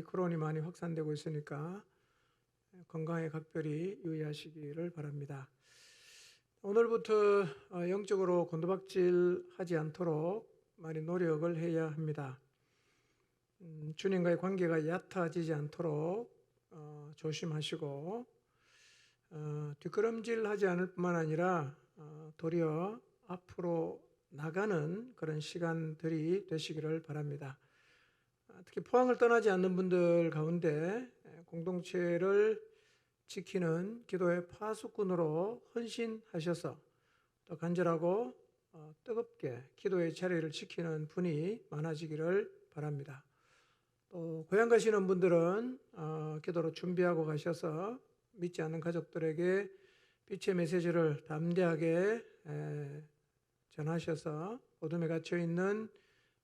오미크론이 많이 확산되고 있으니까 건강에 각별히 유의하시기를 바랍니다. 오늘부터 영적으로 곤두박질하지 않도록 많이 노력을 해야 합니다. 주님과의 관계가 얕아지지 않도록 조심하시고 뒷걸음질하지 않을 뿐만 아니라 도리어 앞으로 나가는 그런 시간들이 되시기를 바랍니다. 특히 포항을 떠나지 않는 분들 가운데 공동체를 지키는 기도의 파수꾼으로 헌신하셔서 또 간절하고 뜨겁게 기도의 자리를 지키는 분이 많아지기를 바랍니다. 또 고향 가시는 분들은 기도로 준비하고 가셔서 믿지 않는 가족들에게 빛의 메시지를 담대하게 전하셔서 어둠에 갇혀 있는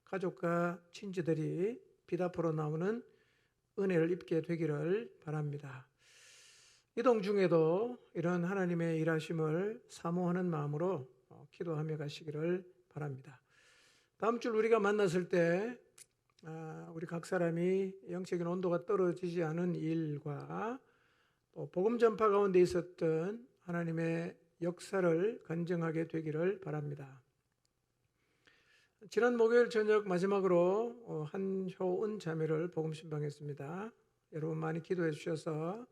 가족과 친지들이 빛 앞으로 나오는 은혜를 입게 되기를 바랍니다. 이동 중에도 이런 하나님의 일하심을 사모하는 마음으로 기도하며 가시기를 바랍니다. 다음 주 우리가 만났을 때 우리 각 사람이 영적인 온도가 떨어지지 않은 일과 또 복음 전파 가운데 있었던 하나님의 역사를 간증하게 되기를 바랍니다. 지난 목요일 저녁 마지막으로 한효은 자매를 복음 신방했습니다. 여러분 많이 기도해 주셔서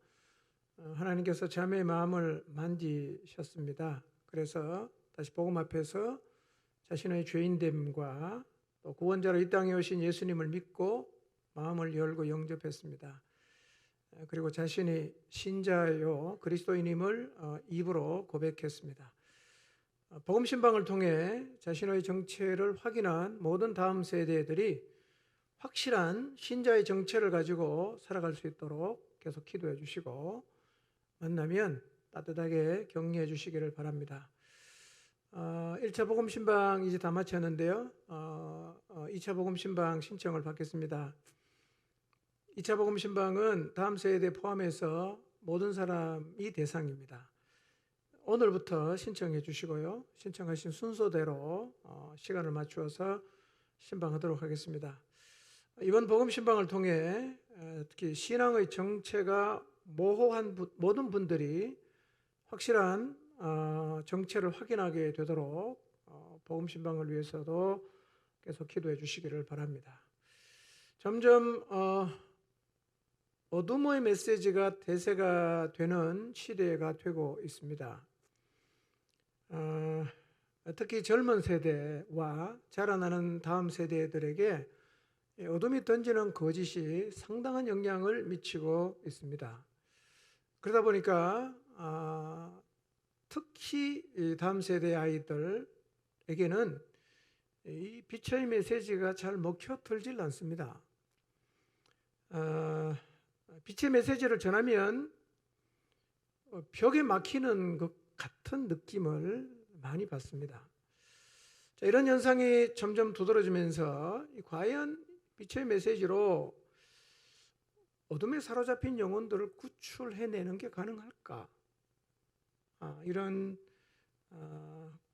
하나님께서 자매의 마음을 만지셨습니다. 그래서 다시 복음 앞에서 자신의 죄인됨과 또 구원자로 이 땅에 오신 예수님을 믿고 마음을 열고 영접했습니다. 그리고 자신이 신자요 그리스도인임을 입으로 고백했습니다. 복음 신방을 통해 자신의 정체를 확인한 모든 다음 세대들이 확실한 신자의 정체를 가지고 살아갈 수 있도록 계속 기도해 주시고 만나면 따뜻하게 격려해 주시기를 바랍니다. 1차 복음 신방 이제 다 마쳤는데요. 2차 복음 신방 신청을 받겠습니다. 2차 복음 신방은 다음 세대 포함해서 모든 사람이 대상입니다. 오늘부터 신청해 주시고요. 신청하신 순서대로 시간을 맞추어서 신방하도록 하겠습니다. 이번 복음 신방을 통해 특히 신앙의 정체가 모호한 모든 분들이 확실한 정체를 확인하게 되도록 복음 신방을 위해서도 계속 기도해 주시기를 바랍니다. 점점 어둠의 메시지가 대세가 되는 시대가 되고 있습니다. 특히 젊은 세대와 자라나는 다음 세대들에게 어둠이 던지는 거짓이 상당한 영향을 미치고 있습니다. 그러다 보니까 특히 다음 세대 아이들에게는 이 빛의 메시지가 잘 먹혀들질 않습니다. 빛의 메시지를 전하면 벽에 막히는 것 같은 느낌을 많이 받습니다. 자, 이런 현상이 점점 두드러지면서 과연 빛의 메시지로 어둠에 사로잡힌 영혼들을 구출해내는 게 가능할까? 이런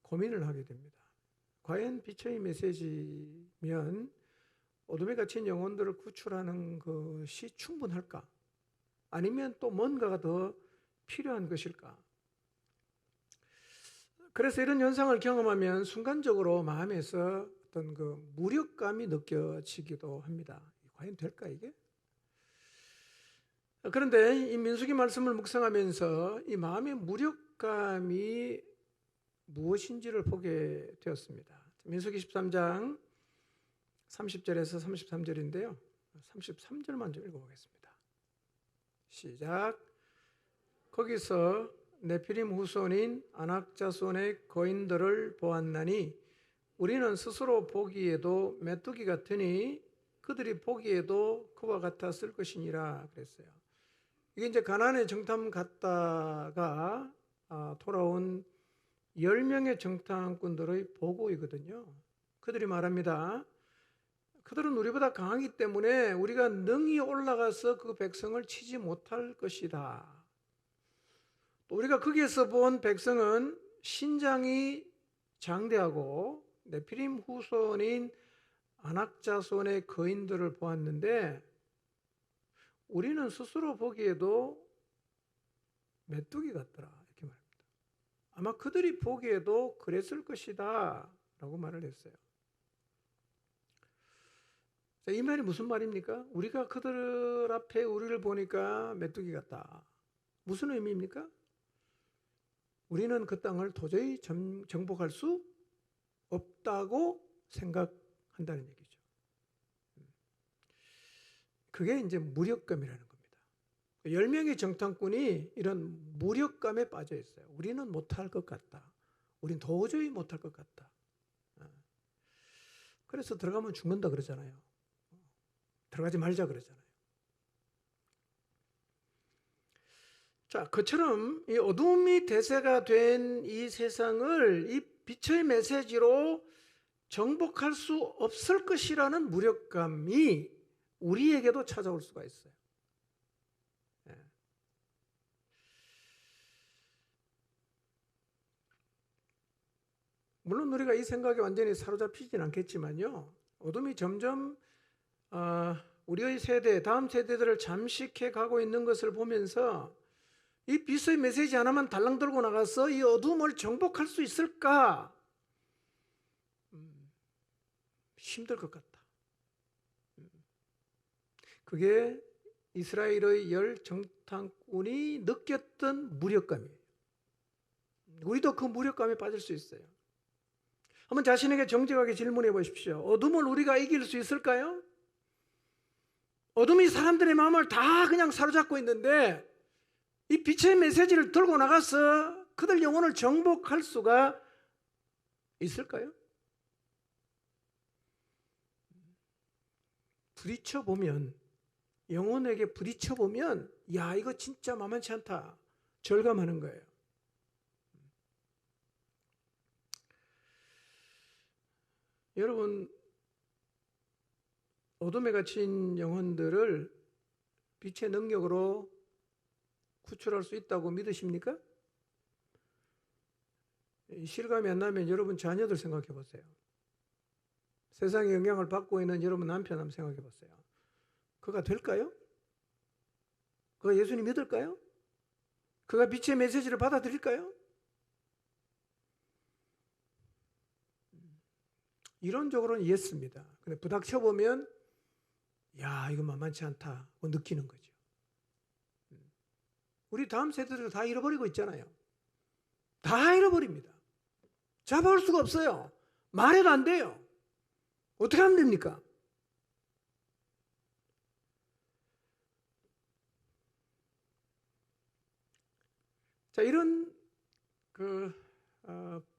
고민을 하게 됩니다. 과연 빛의 메시지면 어둠에 갇힌 영혼들을 구출하는 것이 충분할까? 아니면 또 뭔가가 더 필요한 것일까? 그래서 이런 현상을 경험하면 순간적으로 마음에서 어떤 그 무력감이 느껴지기도 합니다. 과연 될까 이게? 그런데 이 민수기 말씀을 묵상하면서 이 마음의 무력감이 무엇인지를 보게 되었습니다. 민수기 13장 30절에서 33절인데요. 33절만 좀 읽어보겠습니다. 시작. 거기서 네피림 후손인 아낙 자손의 거인들을 보았나니 우리는 스스로 보기에도 메뚜기 같으니 그들이 보기에도 그와 같았을 것이니라 그랬어요. 이게 이제 가나안에 정탐 갔다가 돌아온 10명의 정탐꾼들의 보고이거든요. 그들이 말합니다. 그들은 우리보다 강하기 때문에 우리가 능히 올라가서 그 백성을 치지 못할 것이다. 또 우리가 거기에서 본 백성은 신장이 장대하고 네피림 후손인 아낙 자손의 거인들을 보았는데 우리는 스스로 보기에도 메뚜기 같더라 이렇게 말합니다. 아마 그들이 보기에도 그랬을 것이다 라고 말을 했어요. 자, 이 말이 무슨 말입니까? 우리가 그들 앞에 우리를 보니까 메뚜기 같다. 무슨 의미입니까? 우리는 그 땅을 도저히 정복할 수 없다고 생각한다는 얘기죠. 그게 이제 무력감이라는 겁니다. 10명의 정탐꾼이 이런 무력감에 빠져 있어요. 우리는 못할 것 같다. 우린 도저히 못할 것 같다. 그래서 들어가면 죽는다 그러잖아요. 들어가지 말자 그러잖아요. 자, 그처럼 이 어둠이 대세가 된 이 세상을 이 빛의 메시지로 정복할 수 없을 것이라는 무력감이 우리에게도 찾아올 수가 있어요. 물론 우리가 이 생각에 완전히 사로잡히진 않겠지만요. 어둠이 점점 우리의 세대, 다음 세대들을 잠식해 가고 있는 것을 보면서 이 빛의 메시지 하나만 달랑 들고 나가서 이 어둠을 정복할 수 있을까? 힘들 것 같다. 그게 이스라엘의 10 정탐꾼이 느꼈던 무력감이에요. 우리도 그 무력감에 빠질 수 있어요. 한번 자신에게 정직하게 질문해 보십시오. 어둠을 우리가 이길 수 있을까요? 어둠이 사람들의 마음을 다 그냥 사로잡고 있는데 이 빛의 메시지를 들고 나가서 그들 영혼을 정복할 수가 있을까요? 부딪혀보면, 영혼에게 부딪혀보면 야, 이거 진짜 만만치 않다 절감하는 거예요. 여러분, 어둠에 갇힌 영혼들을 빛의 능력으로 구출할 수 있다고 믿으십니까? 실감이 안 나면 여러분 자녀들 생각해 보세요. 세상의 영향을 받고 있는 여러분 남편 한번 생각해 보세요. 그가 될까요? 그가 예수님 믿을까요? 그가 빛의 메시지를 받아들일까요? 이론적으로는 예스입니다. 근데 부닥쳐보면 야, 이거 만만치 않다고 느끼는 거죠. 우리 다음 세대들 다 잃어버리고 있잖아요. 다 잃어버립니다. 잡아올 수가 없어요. 말해도 안 돼요. 어떻게 하면 됩니까? 자, 이런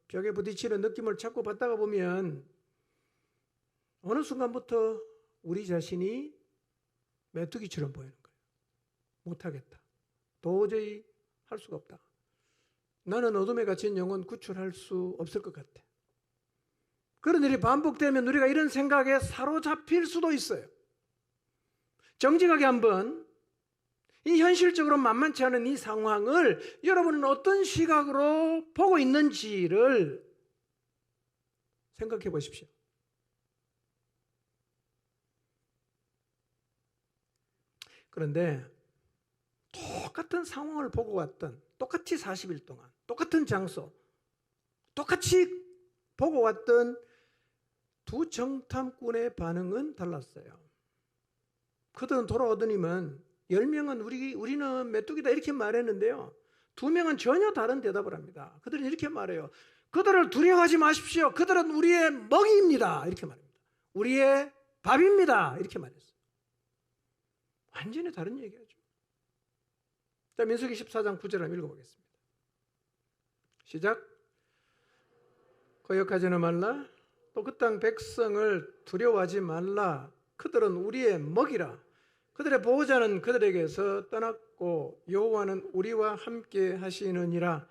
벽에 부딪히는 느낌을 자꾸 받다가 보면 어느 순간부터 우리 자신이 메뚜기처럼 보이는 거예요. 못하겠다. 도저히 할 수가 없다. 나는 어둠에 갇힌 영혼 구출할 수 없을 것 같아. 그런 일이 반복되면 우리가 이런 생각에 사로잡힐 수도 있어요. 정직하게 한번 이 현실적으로 만만치 않은 이 상황을 여러분은 어떤 시각으로 보고 있는지를 생각해 보십시오. 그런데 똑같은 상황을 보고 왔던, 똑같이 40일 동안 똑같은 장소, 똑같이 보고 왔던 두 정탐꾼의 반응은 달랐어요. 그들은 돌아오더니만 10명은 우리는 메뚜기다 이렇게 말했는데요, 2명은 전혀 다른 대답을 합니다. 그들은 이렇게 말해요. 그들을 두려워하지 마십시오. 그들은 우리의 먹이입니다. 이렇게 말합니다. 우리의 밥입니다. 이렇게 말했어요. 완전히 다른 얘기하죠. 자, 민수기 14장 9절 한번 읽어보겠습니다. 시작. 거역하지는 말라. 또 그 땅 백성을 두려워하지 말라. 그들은 우리의 먹이라. 그들의 보호자는 그들에게서 떠났고 여호와는 우리와 함께 하시느니라.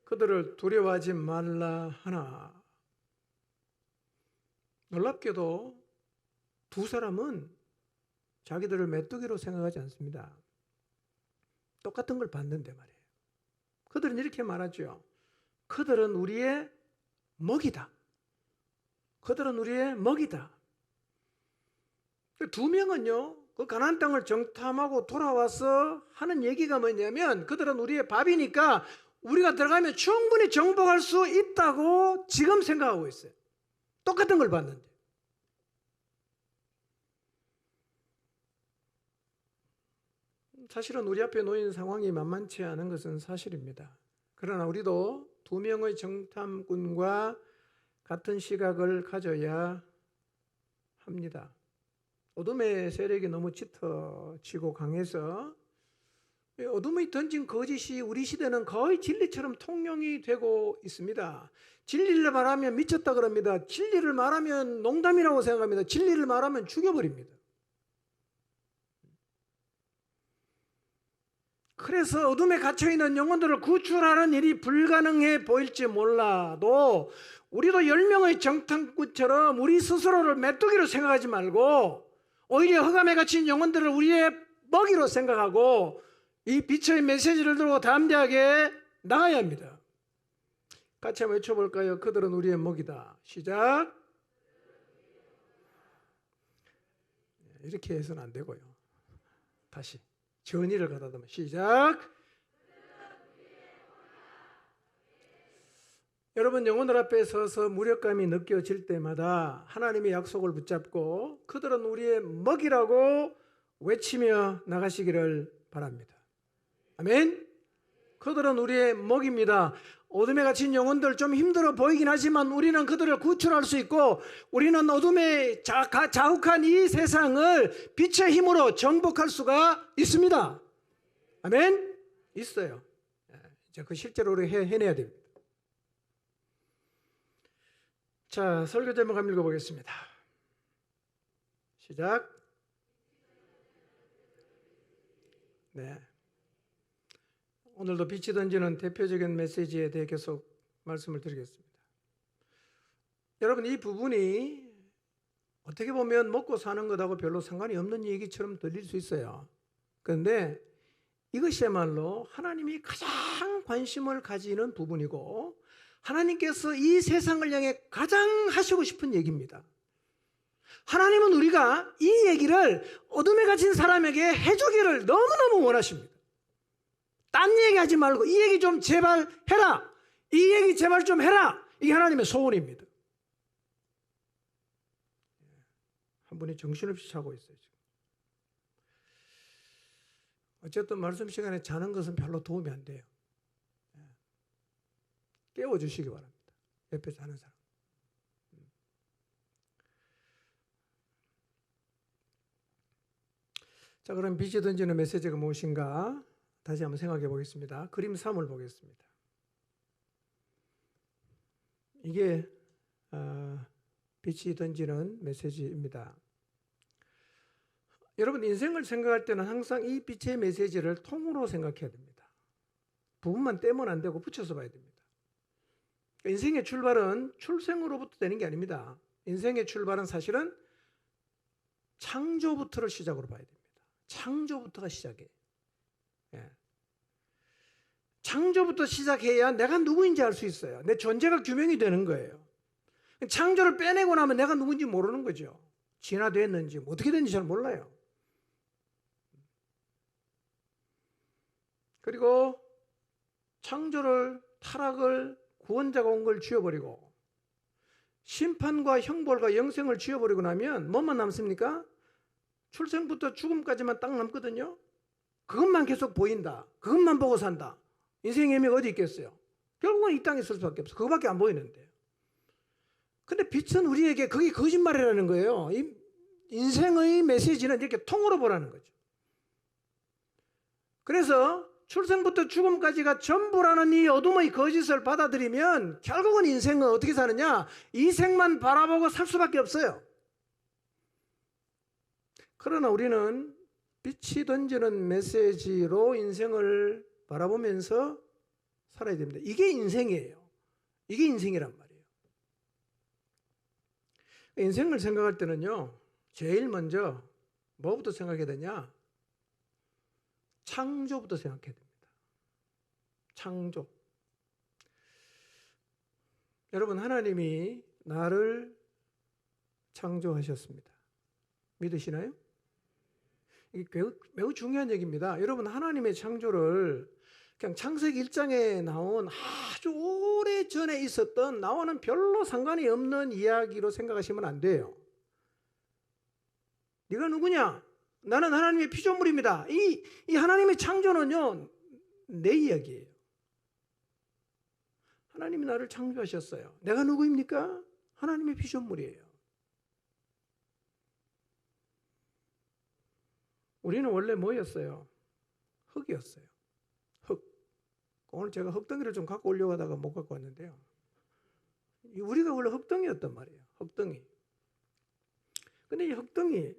그들을 두려워하지 말라 하나. 놀랍게도 두 사람은 자기들을 메뚜기로 생각하지 않습니다. 똑같은 걸 봤는데 말이에요. 그들은 이렇게 말하죠. 그들은 우리의 먹이다. 그들은 우리의 먹이다. 2명은요, 그 가나안 땅을 정탐하고 돌아와서 하는 얘기가 뭐냐면 그들은 우리의 밥이니까 우리가 들어가면 충분히 정복할 수 있다고 지금 생각하고 있어요. 똑같은 걸 봤는데. 사실은 우리 앞에 놓인 상황이 만만치 않은 것은 사실입니다. 그러나 우리도 두 명의 정탐꾼과 같은 시각을 가져야 합니다. 어둠의 세력이 너무 짙어지고 강해서 어둠이 던진 거짓이 우리 시대는 거의 진리처럼 통용이 되고 있습니다. 진리를 말하면 미쳤다 그럽니다. 진리를 말하면 농담이라고 생각합니다. 진리를 말하면 죽여버립니다. 그래서 어둠에 갇혀있는 영혼들을 구출하는 일이 불가능해 보일지 몰라도 우리도 10명의 정탐꾼처럼 우리 스스로를 메뚜기로 생각하지 말고 오히려 흑암에 갇힌 영혼들을 우리의 먹이로 생각하고 이 빛의 메시지를 들고 담대하게 나가야 합니다. 같이 한번 외쳐볼까요? 그들은 우리의 먹이다. 시작. 이렇게 해서는 안 되고요. 다시 전의를 가다듬어. 시작. 여러분, 영혼들 앞에 서서 무력감이 느껴질 때마다 하나님의 약속을 붙잡고 그들은 우리의 먹이라고 외치며 나가시기를 바랍니다. 아멘. 그들은 우리의 먹입니다. 어둠에 갇힌 영혼들 좀 힘들어 보이긴 하지만 우리는 그들을 구출할 수 있고 우리는 어둠에 자욱한 이 세상을 빛의 힘으로 정복할 수가 있습니다. 아멘. 있어요. 이제 그 실제로 우리 해내야 됩니다. 자, 설교 제목 한번 읽어보겠습니다. 시작. 네. 오늘도 빛이 던지는 대표적인 메시지에 대해 계속 말씀을 드리겠습니다. 여러분, 이 부분이 어떻게 보면 먹고 사는 것하고 별로 상관이 없는 얘기처럼 들릴 수 있어요. 그런데 이것이야말로 하나님이 가장 관심을 가지는 부분이고 하나님께서 이 세상을 향해 가장 하시고 싶은 얘기입니다. 하나님은 우리가 이 얘기를 어둠에 갇힌 사람에게 해주기를 너무너무 원하십니다. 딴 얘기하지 말고 이 얘기 좀 제발 해라. 이 얘기 제발 좀 해라. 이게 하나님의 소원입니다. 한 분이 정신없이 자고 있어요. 지금. 어쨌든 말씀 시간에 자는 것은 별로 도움이 안 돼요. 깨워주시기 바랍니다. 옆에 자는 사람. 자, 그럼 빛이 던지는 메시지가 무엇인가? 다시 한번 생각해 보겠습니다. 그림 3을 보겠습니다. 이게 빛이 던지는 메시지입니다. 여러분, 인생을 생각할 때는 항상 이 빛의 메시지를 통으로 생각해야 됩니다. 부분만 떼면 안 되고 붙여서 봐야 됩니다. 인생의 출발은 출생으로부터 되는 게 아닙니다. 인생의 출발은 사실은 창조부터를 시작으로 봐야 됩니다. 창조부터가 시작이에요. 예. 창조부터 시작해야 내가 누구인지 알 수 있어요. 내 존재가 규명이 되는 거예요. 창조를 빼내고 나면 내가 누군지 모르는 거죠. 진화됐는지 어떻게 됐는지 잘 몰라요. 그리고 창조를 타락을 구원자가 온 걸 지워버리고 심판과 형벌과 영생을 지워버리고 나면 뭐만 남습니까? 출생부터 죽음까지만 딱 남거든요. 그것만 계속 보인다. 그것만 보고 산다. 인생의 의미가 어디 있겠어요? 결국은 이 땅에 있을 수밖에 없어. 그거밖에 안 보이는데. 근데 빛은 우리에게 그게 거짓말이라는 거예요. 이 인생의 메시지는 이렇게 통으로 보라는 거죠. 그래서 출생부터 죽음까지가 전부라는 이 어둠의 거짓을 받아들이면 결국은 인생은 어떻게 사느냐? 이 생만 바라보고 살 수밖에 없어요. 그러나 우리는 빛이 던지는 메시지로 인생을 바라보면서 살아야 됩니다. 이게 인생이에요. 이게 인생이란 말이에요. 인생을 생각할 때는요, 제일 먼저 뭐부터 생각해야 되냐? 창조부터 생각해야 됩니다. 창조. 여러분, 하나님이 나를 창조하셨습니다. 믿으시나요? 이게 매우 중요한 얘기입니다. 여러분, 하나님의 창조를 그냥 창세기 1장에 나온 아주 오래 전에 있었던 나와는 별로 상관이 없는 이야기로 생각하시면 안 돼요. 네가 누구냐? 나는 하나님의 피조물입니다. 이 하나님의 창조는요, 내 이야기예요. 하나님이 나를 창조하셨어요. 내가 누구입니까? 하나님의 피조물이에요. 우리는 원래 뭐였어요? 흙이었어요. 흙. 오늘 제가 흙덩이를 좀 갖고 오려고 하다가 못 갖고 왔는데요. 우리가 원래 흙덩이였단 말이에요. 흙덩이. 근데 이 흙덩이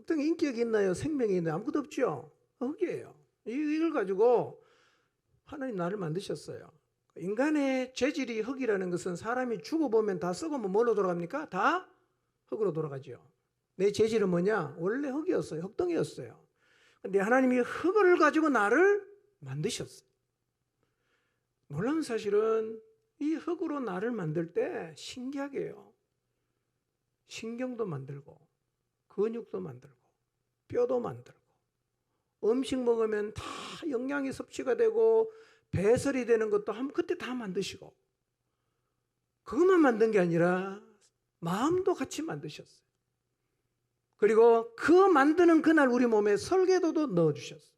인격이 있나요? 생명이 있나요? 아무것도 없죠. 흙이에요. 이걸 가지고 하나님 나를 만드셨어요. 인간의 재질이 흙이라는 것은 사람이 죽어보면 다 썩으면 뭘로 돌아갑니까? 다 흙으로 돌아가죠. 내 재질은 뭐냐? 원래 흙이었어요. 흙덩이였어요. 근데 하나님이 흙을 가지고 나를 만드셨어요. 놀라운 사실은 이 흙으로 나를 만들 때 신기하게요. 신경도 만들고 근육도 만들고 뼈도 만들고 음식 먹으면 다 영양이 섭취가 되고 배설이 되는 것도 그때 다 만드시고, 그것만 만든 게 아니라 마음도 같이 만드셨어요. 그리고 그 만드는 그날 우리 몸에 설계도도 넣어주셨어요.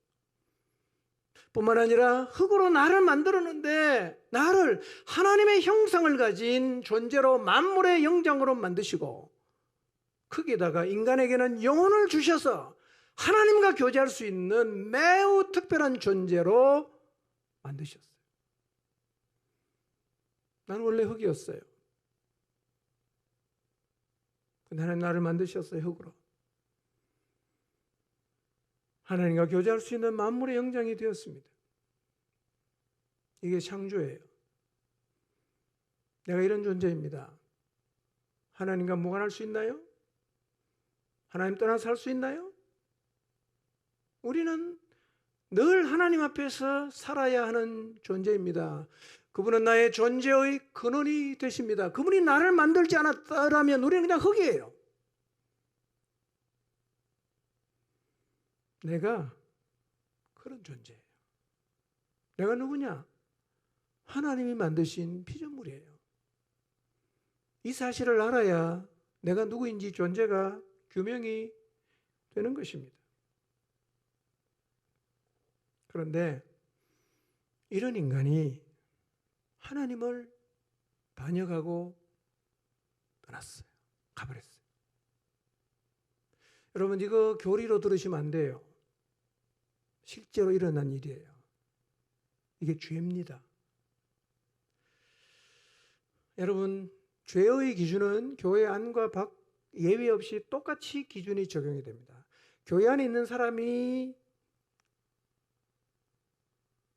뿐만 아니라 흙으로 나를 만들었는데 나를 하나님의 형상을 가진 존재로 만물의 영장으로 만드시고, 거기에다가 인간에게는 영혼을 주셔서 하나님과 교제할 수 있는 매우 특별한 존재로 만드셨어요. 나는 원래 흙이었어요. 근데 하나님 나를 만드셨어요. 흙으로. 하나님과 교제할 수 있는 만물의 영장이 되었습니다. 이게 창조예요. 내가 이런 존재입니다. 하나님과 무관할 수 있나요? 하나님 떠나서 살 수 있나요? 우리는 늘 하나님 앞에서 살아야 하는 존재입니다. 그분은 나의 존재의 근원이 되십니다. 그분이 나를 만들지 않았다면 우리는 그냥 흙이에요. 내가 그런 존재예요. 내가 누구냐? 하나님이 만드신 피조물이에요. 이 사실을 알아야 내가 누구인지 존재가 규명이 되는 것입니다. 그런데 이런 인간이 하나님을 반역하고 떠났어요. 가버렸어요. 여러분, 이거 교리로 들으시면 안 돼요. 실제로 일어난 일이에요. 이게 죄입니다. 여러분, 죄의 기준은 교회 안과 밖 예외 없이 똑같이 기준이 적용이 됩니다. 교회 안에 있는 사람이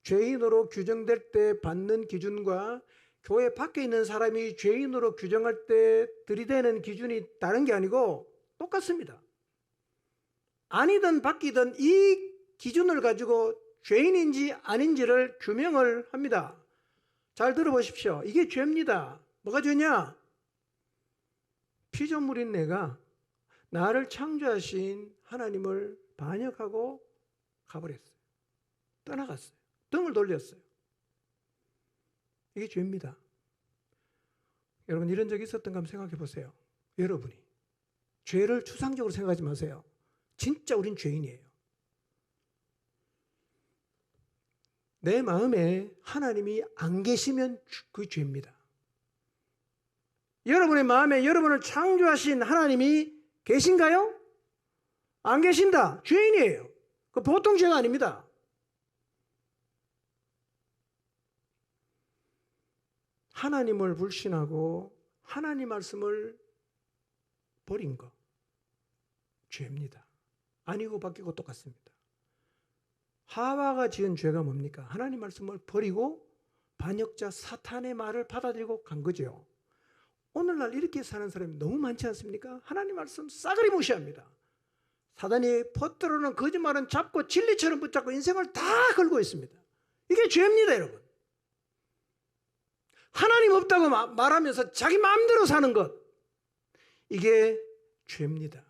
죄인으로 규정될 때 받는 기준과 교회 밖에 있는 사람이 죄인으로 규정할 때 들이대는 기준이 다른 게 아니고 똑같습니다. 아니든 바뀌든 이 기준을 가지고 죄인인지 아닌지를 규명을 합니다. 잘 들어보십시오. 이게 죄입니다. 뭐가 죄냐? 피조물인 내가 나를 창조하신 하나님을 반역하고 가버렸어요. 떠나갔어요. 등을 돌렸어요. 이게 죄입니다. 여러분, 이런 적이 있었던가 한번 생각해 보세요. 여러분이 죄를 추상적으로 생각하지 마세요. 진짜 우린 죄인이에요. 내 마음에 하나님이 안 계시면 그 죄입니다. 여러분의 마음에 여러분을 창조하신 하나님이 계신가요? 안 계신다. 죄인이에요. 그 보통 죄가 아닙니다. 하나님을 불신하고 하나님 말씀을 버린 거 죄입니다. 아니고 바뀌고 똑같습니다. 하와가 지은 죄가 뭡니까? 하나님 말씀을 버리고 반역자 사탄의 말을 받아들이고 간 거죠. 오늘날 이렇게 사는 사람이 너무 많지 않습니까? 하나님 말씀 싸그리 무시합니다. 사단이 퍼뜨려놓은 거짓말은 잡고 진리처럼 붙잡고 인생을 다 걸고 있습니다. 이게 죄입니다, 여러분. 하나님 없다고 말하면서 자기 마음대로 사는 것, 이게 죄입니다.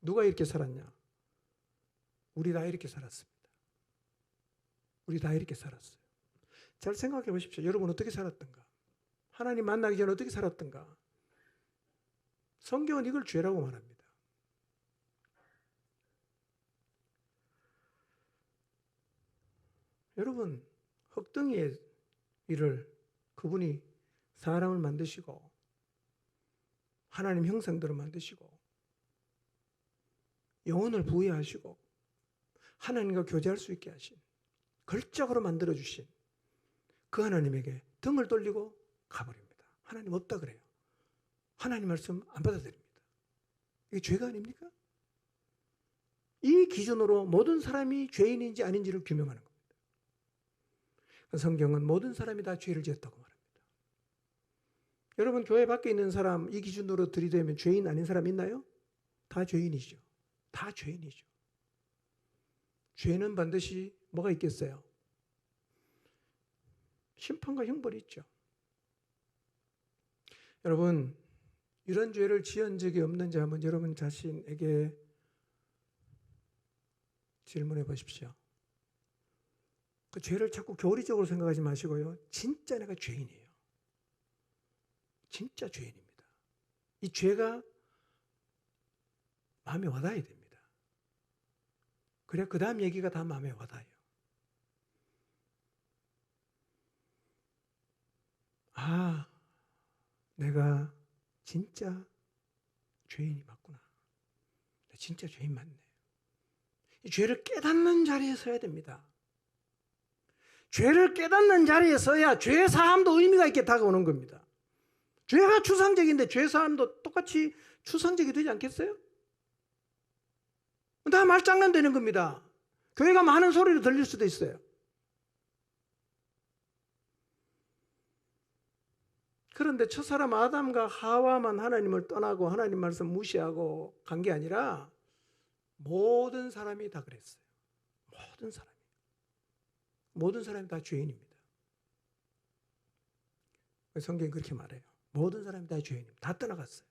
누가 이렇게 살았냐? 우리 다 이렇게 살았습니다. 우리 다 이렇게 살았어요. 잘 생각해 보십시오. 여러분 어떻게 살았던가? 하나님 만나기 전에 어떻게 살았던가? 성경은 이걸 죄라고 말합니다. 여러분, 흙덩이의 일을 그분이 사람을 만드시고 하나님 형상대로 만드시고 영혼을 부여하시고 하나님과 교제할 수 있게 하신 걸작으로 만들어주신 그 하나님에게 등을 돌리고 가버립니다. 하나님 없다 그래요. 하나님 말씀 안 받아들입니다. 이게 죄가 아닙니까? 이 기준으로 모든 사람이 죄인인지 아닌지를 규명하는 겁니다. 성경은 모든 사람이 다 죄를 지었다고 말합니다. 여러분 교회 밖에 있는 사람 이 기준으로 들이대면 죄인 아닌 사람 있나요? 다 죄인이죠. 다 죄인이죠. 죄는 반드시 뭐가 있겠어요? 심판과 형벌이 있죠. 여러분 이런 죄를 지은 적이 없는지 한번 여러분 자신에게 질문해 보십시오. 그 죄를 자꾸 교리적으로 생각하지 마시고요. 진짜 내가 죄인이에요. 진짜 죄인입니다. 이 죄가 마음에 와닿아야 됩니다. 그래야 그 다음 얘기가 다 마음에 와닿아요. 아, 내가 진짜 죄인이 맞구나. 진짜 죄인 맞네. 이 죄를 깨닫는 자리에 서야 됩니다. 죄를 깨닫는 자리에 서야 죄 사함도 의미가 있게 다가오는 겁니다. 죄가 추상적인데 죄 사함도 똑같이 추상적이 되지 않겠어요? 다 말장난되는 겁니다. 교회가 많은 소리로 들릴 수도 있어요. 그런데 첫사람 아담과 하와만 하나님을 떠나고 하나님 말씀 무시하고 간 게 아니라 모든 사람이 다 그랬어요. 모든 사람이 다 죄인입니다. 성경이 그렇게 말해요. 모든 사람이 다 죄인입니다. 다 떠나갔어요.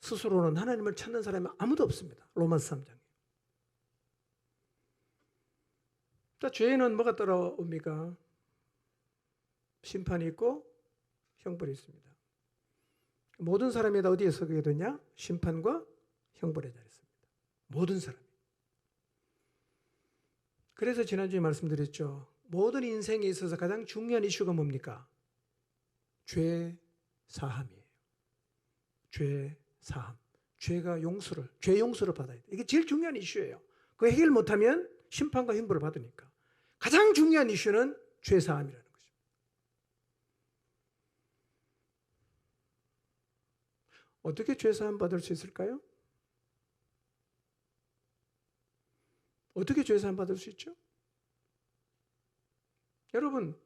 스스로는 하나님을 찾는 사람이 아무도 없습니다. 로마서 3장에. 죄인은 뭐가 따라옵니까? 심판이 있고 형벌이 있습니다. 모든 사람이 다 어디에 서게 되냐? 심판과 형벌의 자리에 섭니다. 모든 사람이. 그래서 지난주에 말씀드렸죠. 모든 인생에 있어서 가장 중요한 이슈가 뭡니까? 죄 사함이에요. 죄 사함. 죄 용서를 받아야 돼. 이게 제일 중요한 이슈예요. 그거 해결 못하면 심판과 형벌을 받으니까. 가장 중요한 이슈는 죄 사함이라는 거죠. 어떻게 죄 사함 받을 수 있을까요? 어떻게 죄 사함 받을 수 있죠? 여러분,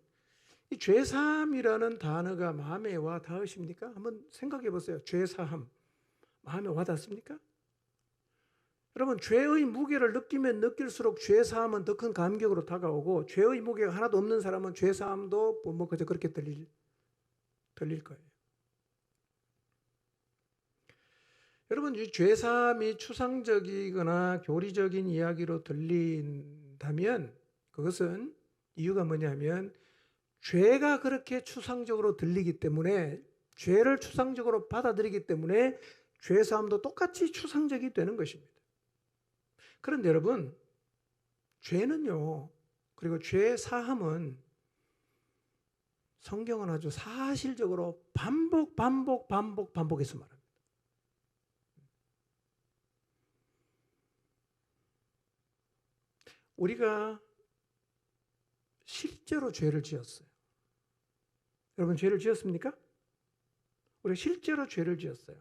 이 죄 사함이라는 단어가 마음에 와 닿으십니까? 한번 생각해 보세요. 죄 사함. 마음에 와 닿습니까? 여러분, 죄의 무게를 느끼면 느낄수록 죄 사함은 더 큰 감격으로 다가오고 죄의 무게가 하나도 없는 사람은 죄 사함도 뭐 그저 그렇게 들릴 거예요. 여러분, 이 죄 사함이 추상적이거나 교리적인 이야기로 들린다면 그것은 이유가 뭐냐면 죄가 그렇게 추상적으로 들리기 때문에 죄를 추상적으로 받아들이기 때문에 죄 사함도 똑같이 추상적이 되는 것입니다. 그런데 여러분, 죄는요, 그리고 죄 사함은 성경은 아주 사실적으로 반복해서 말합니다. 우리가 실제로 죄를 지었어요. 여러분, 죄를 지었습니까? 우리가 실제로 죄를 지었어요.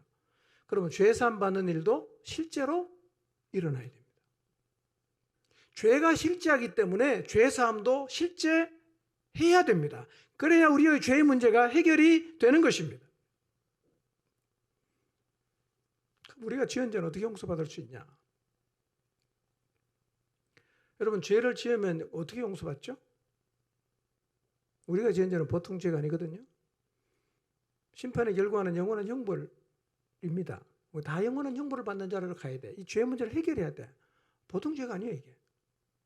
그러면 죄 사함 받는 일도 실제로 일어나야 됩니다. 죄가 실제하기 때문에 죄 사함도 실제 해야 됩니다. 그래야 우리의 죄의 문제가 해결이 되는 것입니다. 우리가 지은 죄는 어떻게 용서받을 수 있냐? 여러분, 죄를 지으면 어떻게 용서받죠? 우리가 지은 죄는 보통 죄가 아니거든요. 심판의 결과는 영원한 형벌입니다. 다 영원한 형벌을 받는 자리로 가야 돼. 이 죄 문제를 해결해야 돼. 보통 죄가 아니에요, 이게.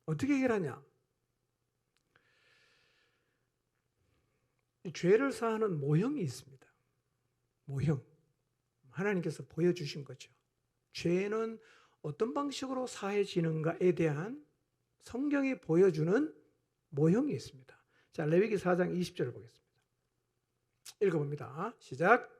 어떻게 해결하냐? 죄를 사하는 모형이 있습니다. 모형. 하나님께서 보여주신 거죠. 죄는 어떤 방식으로 사해지는가에 대한 성경이 보여주는 모형이 있습니다. 자, 레위기 4장 20절을 보겠습니다. 읽어봅니다. 시작.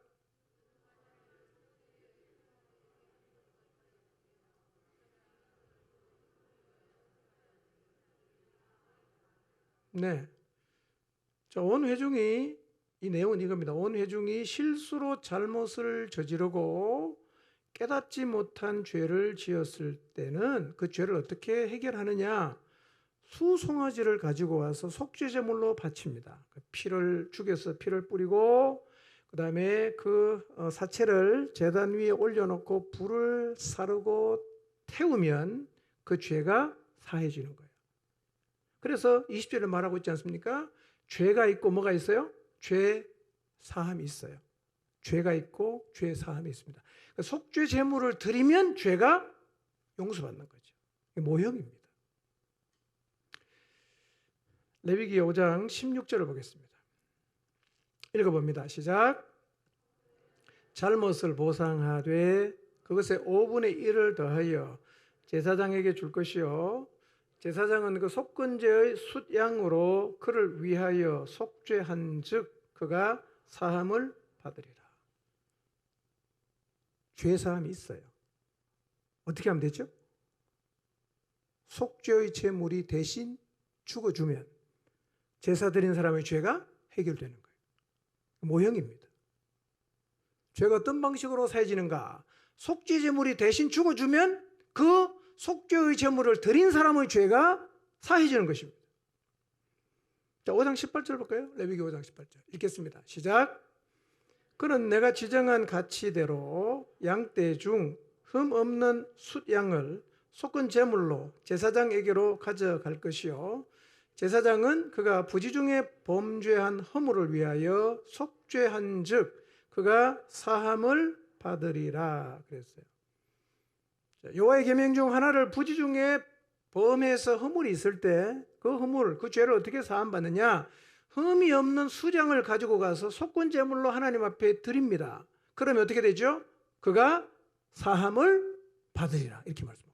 네. 자, 온 회중이, 이 내용은 이겁니다. 온 회중이 실수로 잘못을 저지르고 깨닫지 못한 죄를 지었을 때는 그 죄를 어떻게 해결하느냐? 수송아지를 가지고 와서 속죄제물로 바칩니다. 피를 죽여서 피를 뿌리고 그 다음에 그 사체를 제단 위에 올려놓고 불을 사르고 태우면 그 죄가 사해지는 거예요. 그래서 20절에 말하고 있지 않습니까? 죄가 있고 뭐가 있어요? 죄 사함이 있어요. 죄가 있고 죄 사함이 있습니다. 속죄 제물을 드리면 죄가 용서받는 거죠. 모형입니다. 레위기 5장 16절을 보겠습니다. 읽어봅니다. 시작. 잘못을 보상하되 그것의 5분의 1을 더하여 제사장에게 줄 것이요 제사장은 그 속건제의 숫양으로 그를 위하여 속죄한즉 그가 사함을 받으리라. 죄 사함이 있어요. 어떻게 하면 되죠? 속죄의 제물이 대신 죽어주면 제사 드린 사람의 죄가 해결되는 거예요. 모형입니다. 죄가 어떤 방식으로 사해지는가? 속죄 제물이 대신 죽어주면 그 속죄의 제물을 드린 사람의 죄가 사해지는 것입니다. 자, 5장 18절 볼까요? 레위기 5장 18절 읽겠습니다. 시작. 그는 내가 지정한 가치대로 양떼 중 흠 없는 숫양을 속건 제물로 제사장에게로 가져갈 것이요 제사장은 그가 부지 중에 범죄한 허물을 위하여 속죄한즉 그가 사함을 받으리라 그랬어요. 여호와의 계명 중 하나를 부지 중에 범해서 허물이 있을 때 그 허물, 그 죄를 어떻게 사함 받느냐? 흠이 없는 수량을 가지고 가서 속건 제물로 하나님 앞에 드립니다. 그러면 어떻게 되죠? 그가 사함을 받으리라 이렇게 말씀합니다.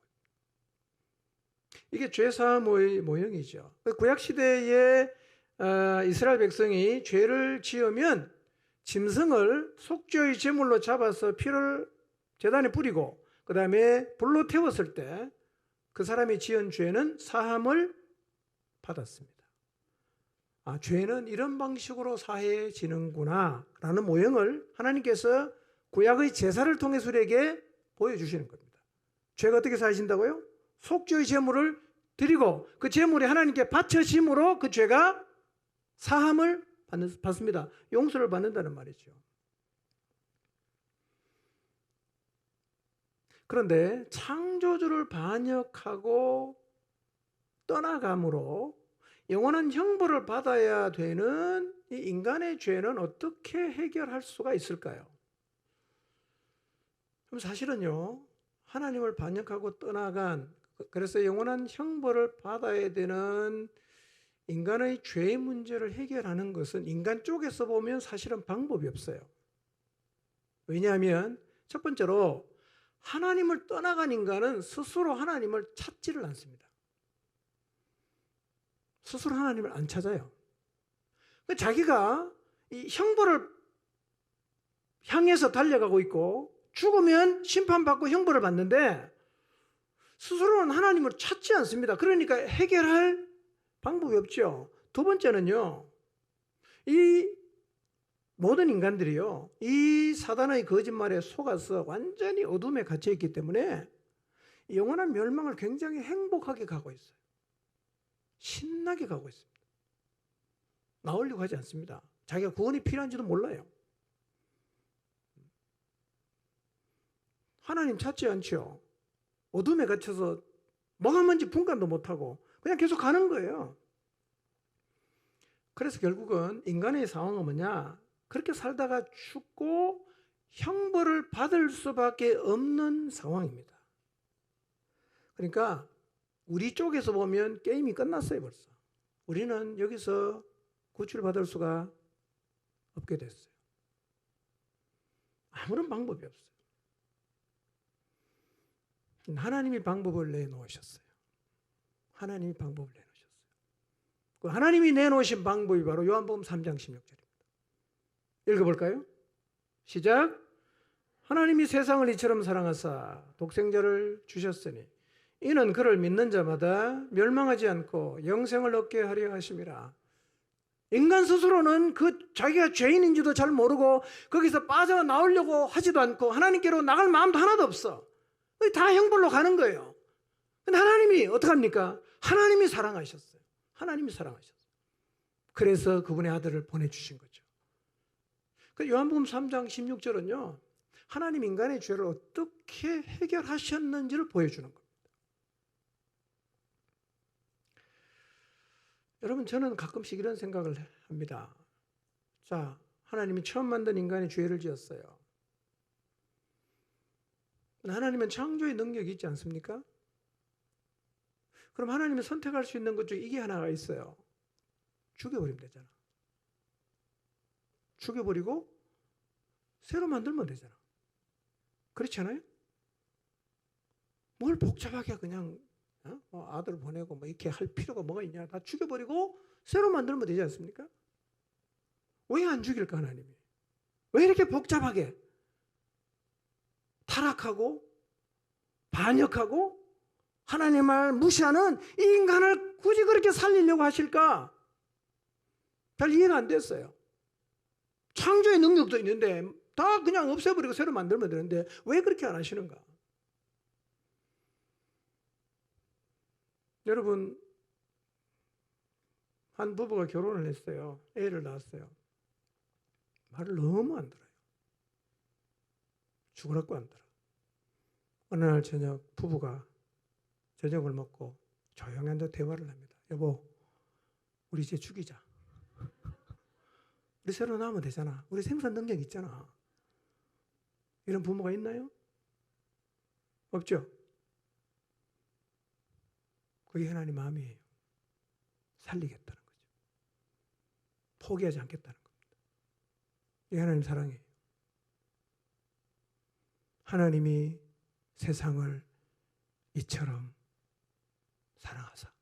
이게 죄 사함의 모형이죠. 구약 시대에 이스라엘 백성이 죄를 지으면 짐승을 속죄의 제물로 잡아서 피를 제단에 뿌리고 그 다음에 불로 태웠을 때 그 사람이 지은 죄는 사함을 받았습니다. 아, 죄는 이런 방식으로 사해지는구나 라는 모형을 하나님께서 구약의 제사를 통해서 우리에게 보여주시는 겁니다. 죄가 어떻게 사해진다고요? 속죄의 제물을 드리고 그 제물이 하나님께 바쳐짐으로 그 죄가 사함을 받습니다. 용서를 받는다는 말이죠. 그런데 창조주를 반역하고 떠나감으로 영원한 형벌을 받아야 되는 이 인간의 죄는 어떻게 해결할 수가 있을까요? 그럼 사실은요, 하나님을 반역하고 떠나간, 그래서 영원한 형벌을 받아야 되는 인간의 죄의 문제를 해결하는 것은 인간 쪽에서 보면 사실은 방법이 없어요. 왜냐하면 첫 번째로 하나님을 떠나간 인간은 스스로 하나님을 찾지를 않습니다. 스스로 하나님을 안 찾아요. 자기가 이 형벌을 향해서 달려가고 있고 죽으면 심판받고 형벌을 받는데 스스로는 하나님을 찾지 않습니다. 그러니까 해결할 방법이 없죠. 두 번째는요, 이 모든 인간들이요, 이 사단의 거짓말에 속아서 완전히 어둠에 갇혀 있기 때문에 영원한 멸망을 굉장히 행복하게 가고 있어요. 신나게 가고 있습니다. 나오려고 하지 않습니다. 자기가 구원이 필요한지도 몰라요. 하나님 찾지 않죠. 어둠에 갇혀서 뭐가 뭔지 분간도 못하고 그냥 계속 가는 거예요. 그래서 결국은 인간의 상황은 뭐냐? 그렇게 살다가 죽고 형벌을 받을 수밖에 없는 상황입니다. 그러니까 우리 쪽에서 보면 게임이 끝났어요 벌써. 우리는 여기서 구출받을 수가 없게 됐어요. 아무런 방법이 없어요. 하나님이 방법을 내놓으셨어요. 하나님이 방법을 내놓으셨어요. 그 하나님이 내놓으신 방법이 바로 요한복음 3장 16절입니다. 읽어볼까요? 시작. 하나님이 세상을 이처럼 사랑하사 독생자를 주셨으니 이는 그를 믿는 자마다 멸망하지 않고 영생을 얻게 하려 하심이라. 인간 스스로는 자기가 죄인인지도 잘 모르고 거기서 빠져나오려고 하지도 않고 하나님께로 나갈 마음도 하나도 없어. 다 형벌로 가는 거예요. 근데 하나님이 어떡합니까? 하나님이 사랑하셨어요. 하나님이 사랑하셨어요. 그래서 그분의 아들을 보내주신 거죠. 요한복음 3장 16절은요. 하나님 인간의 죄를 어떻게 해결하셨는지를 보여주는 겁니다. 여러분, 저는 가끔씩 이런 생각을 합니다. 자, 하나님이 처음 만든 인간이 죄를 지었어요. 하나님은 창조의 능력이 있지 않습니까? 그럼 하나님이 선택할 수 있는 것 중에 이게 하나가 있어요. 죽여버리면 되잖아. 죽여버리고 새로 만들면 되잖아. 그렇지 않아요? 뭘 복잡하게 그냥 아들 보내고 뭐 이렇게 할 필요가 뭐가 있냐. 다 죽여버리고 새로 만들면 되지 않습니까? 왜 안 죽일까 하나님이? 왜 이렇게 복잡하게 타락하고 반역하고 하나님을 무시하는 이 인간을 굳이 그렇게 살리려고 하실까? 잘 이해가 안 됐어요. 창조의 능력도 있는데 다 그냥 없애버리고 새로 만들면 되는데 왜 그렇게 안 하시는가? 여러분, 한 부부가 결혼을 했어요. 애를 낳았어요. 말을 너무 안 들어요. 죽으라고 안 들어. 어느 날 저녁 부부가 저녁을 먹고 조용히 앉아 대화를 합니다. 여보, 우리 이제 죽이자. 우리 새로 나오면 되잖아. 우리 생산 능력 있잖아. 이런 부모가 있나요? 없죠? 그게 하나님 마음이에요. 살리겠다는 거죠. 포기하지 않겠다는 겁니다. 이게 하나님 사랑이에요. 하나님이 세상을 이처럼 사랑하사.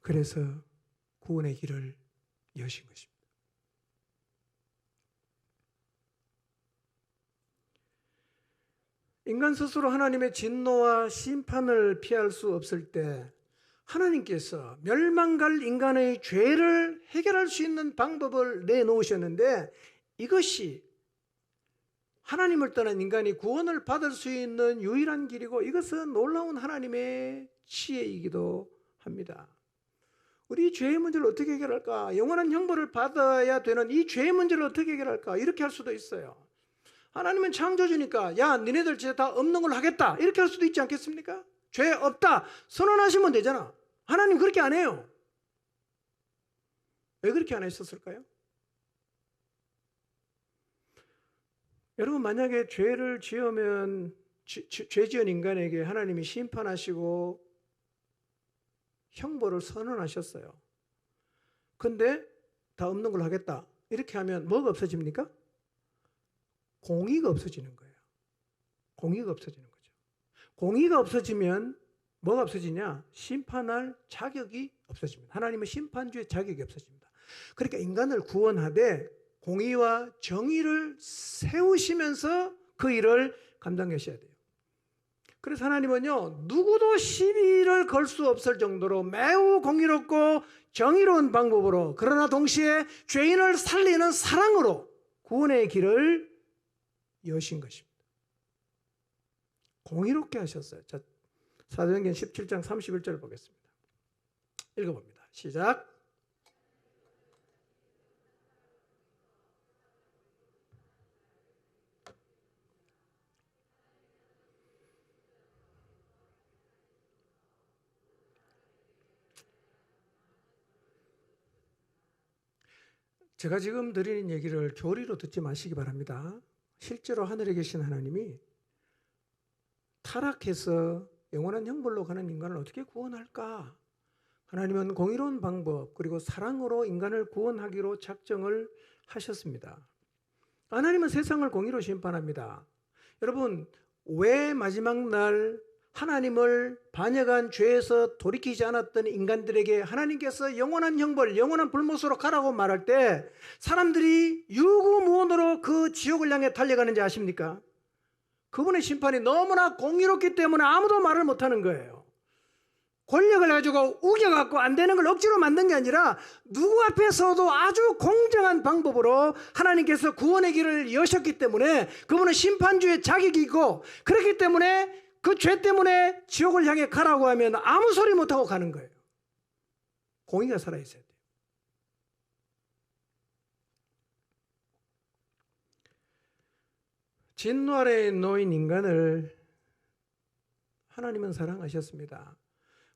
그래서 구원의 길을 여신 것입니다. 인간 스스로 하나님의 진노와 심판을 피할 수 없을 때 하나님께서 멸망갈 인간의 죄를 해결할 수 있는 방법을 내놓으셨는데 이것이 하나님을 떠난 인간이 구원을 받을 수 있는 유일한 길이고 이것은 놀라운 하나님의 지혜이기도 합니다. 우리 죄의 문제를 어떻게 해결할까? 영원한 형벌을 받아야 되는 이 죄의 문제를 어떻게 해결할까? 이렇게 할 수도 있어요. 하나님은 창조주니까 야 니네들 죄 다 없는 걸로 하겠다 이렇게 할 수도 있지 않겠습니까? 죄 없다 선언하시면 되잖아. 하나님 그렇게 안 해요. 왜 그렇게 안 했었을까요? 여러분 만약에 죄를 지으면 죄 지은 인간에게 하나님이 심판하시고 형벌을 선언하셨어요. 근데 다 없는 걸로 하겠다 이렇게 하면 뭐가 없어집니까? 공의가 없어지는 거예요. 공의가 없어지는 거죠. 공의가 없어지면 뭐가 없어지냐? 심판할 자격이 없어집니다. 하나님은 심판주의 자격이 없어집니다. 그러니까 인간을 구원하되 공의와 정의를 세우시면서 그 일을 감당하셔야 돼요. 그래서 하나님은요, 누구도 시비를 걸 수 없을 정도로 매우 공의롭고 정의로운 방법으로 그러나 동시에 죄인을 살리는 사랑으로 구원의 길을 여신 것입니다. 공의롭게 하셨어요. 자, 사도행전 17장 31절 보겠습니다. 읽어봅니다. 시작. 제가 지금 드리는 얘기를 교리로 듣지 마시기 바랍니다. 실제로 하늘에 계신 하나님이 타락해서 영원한 형벌로 가는 인간을 어떻게 구원할까? 하나님은 공의로운 방법 그리고 사랑으로 인간을 구원하기로 작정을 하셨습니다. 하나님은 세상을 공의로 심판합니다. 여러분, 왜 마지막 날 하나님을 반역한 죄에서 돌이키지 않았던 인간들에게 하나님께서 영원한 형벌, 영원한 불못으로 가라고 말할 때 사람들이 유구무원으로 그 지옥을 향해 달려가는지 아십니까? 그분의 심판이 너무나 공의롭기 때문에 아무도 말을 못하는 거예요. 권력을 가지고 우겨갖고 안 되는 걸 억지로 만든 게 아니라 누구 앞에서도 아주 공정한 방법으로 하나님께서 구원의 길을 여셨기 때문에 그분은 심판주의 자격이 있고, 그렇기 때문에 그 죄 때문에 지옥을 향해 가라고 하면 아무 소리 못하고 가는 거예요. 공의가 살아있어야 돼요. 진노 아래에 놓인 인간을 하나님은 사랑하셨습니다.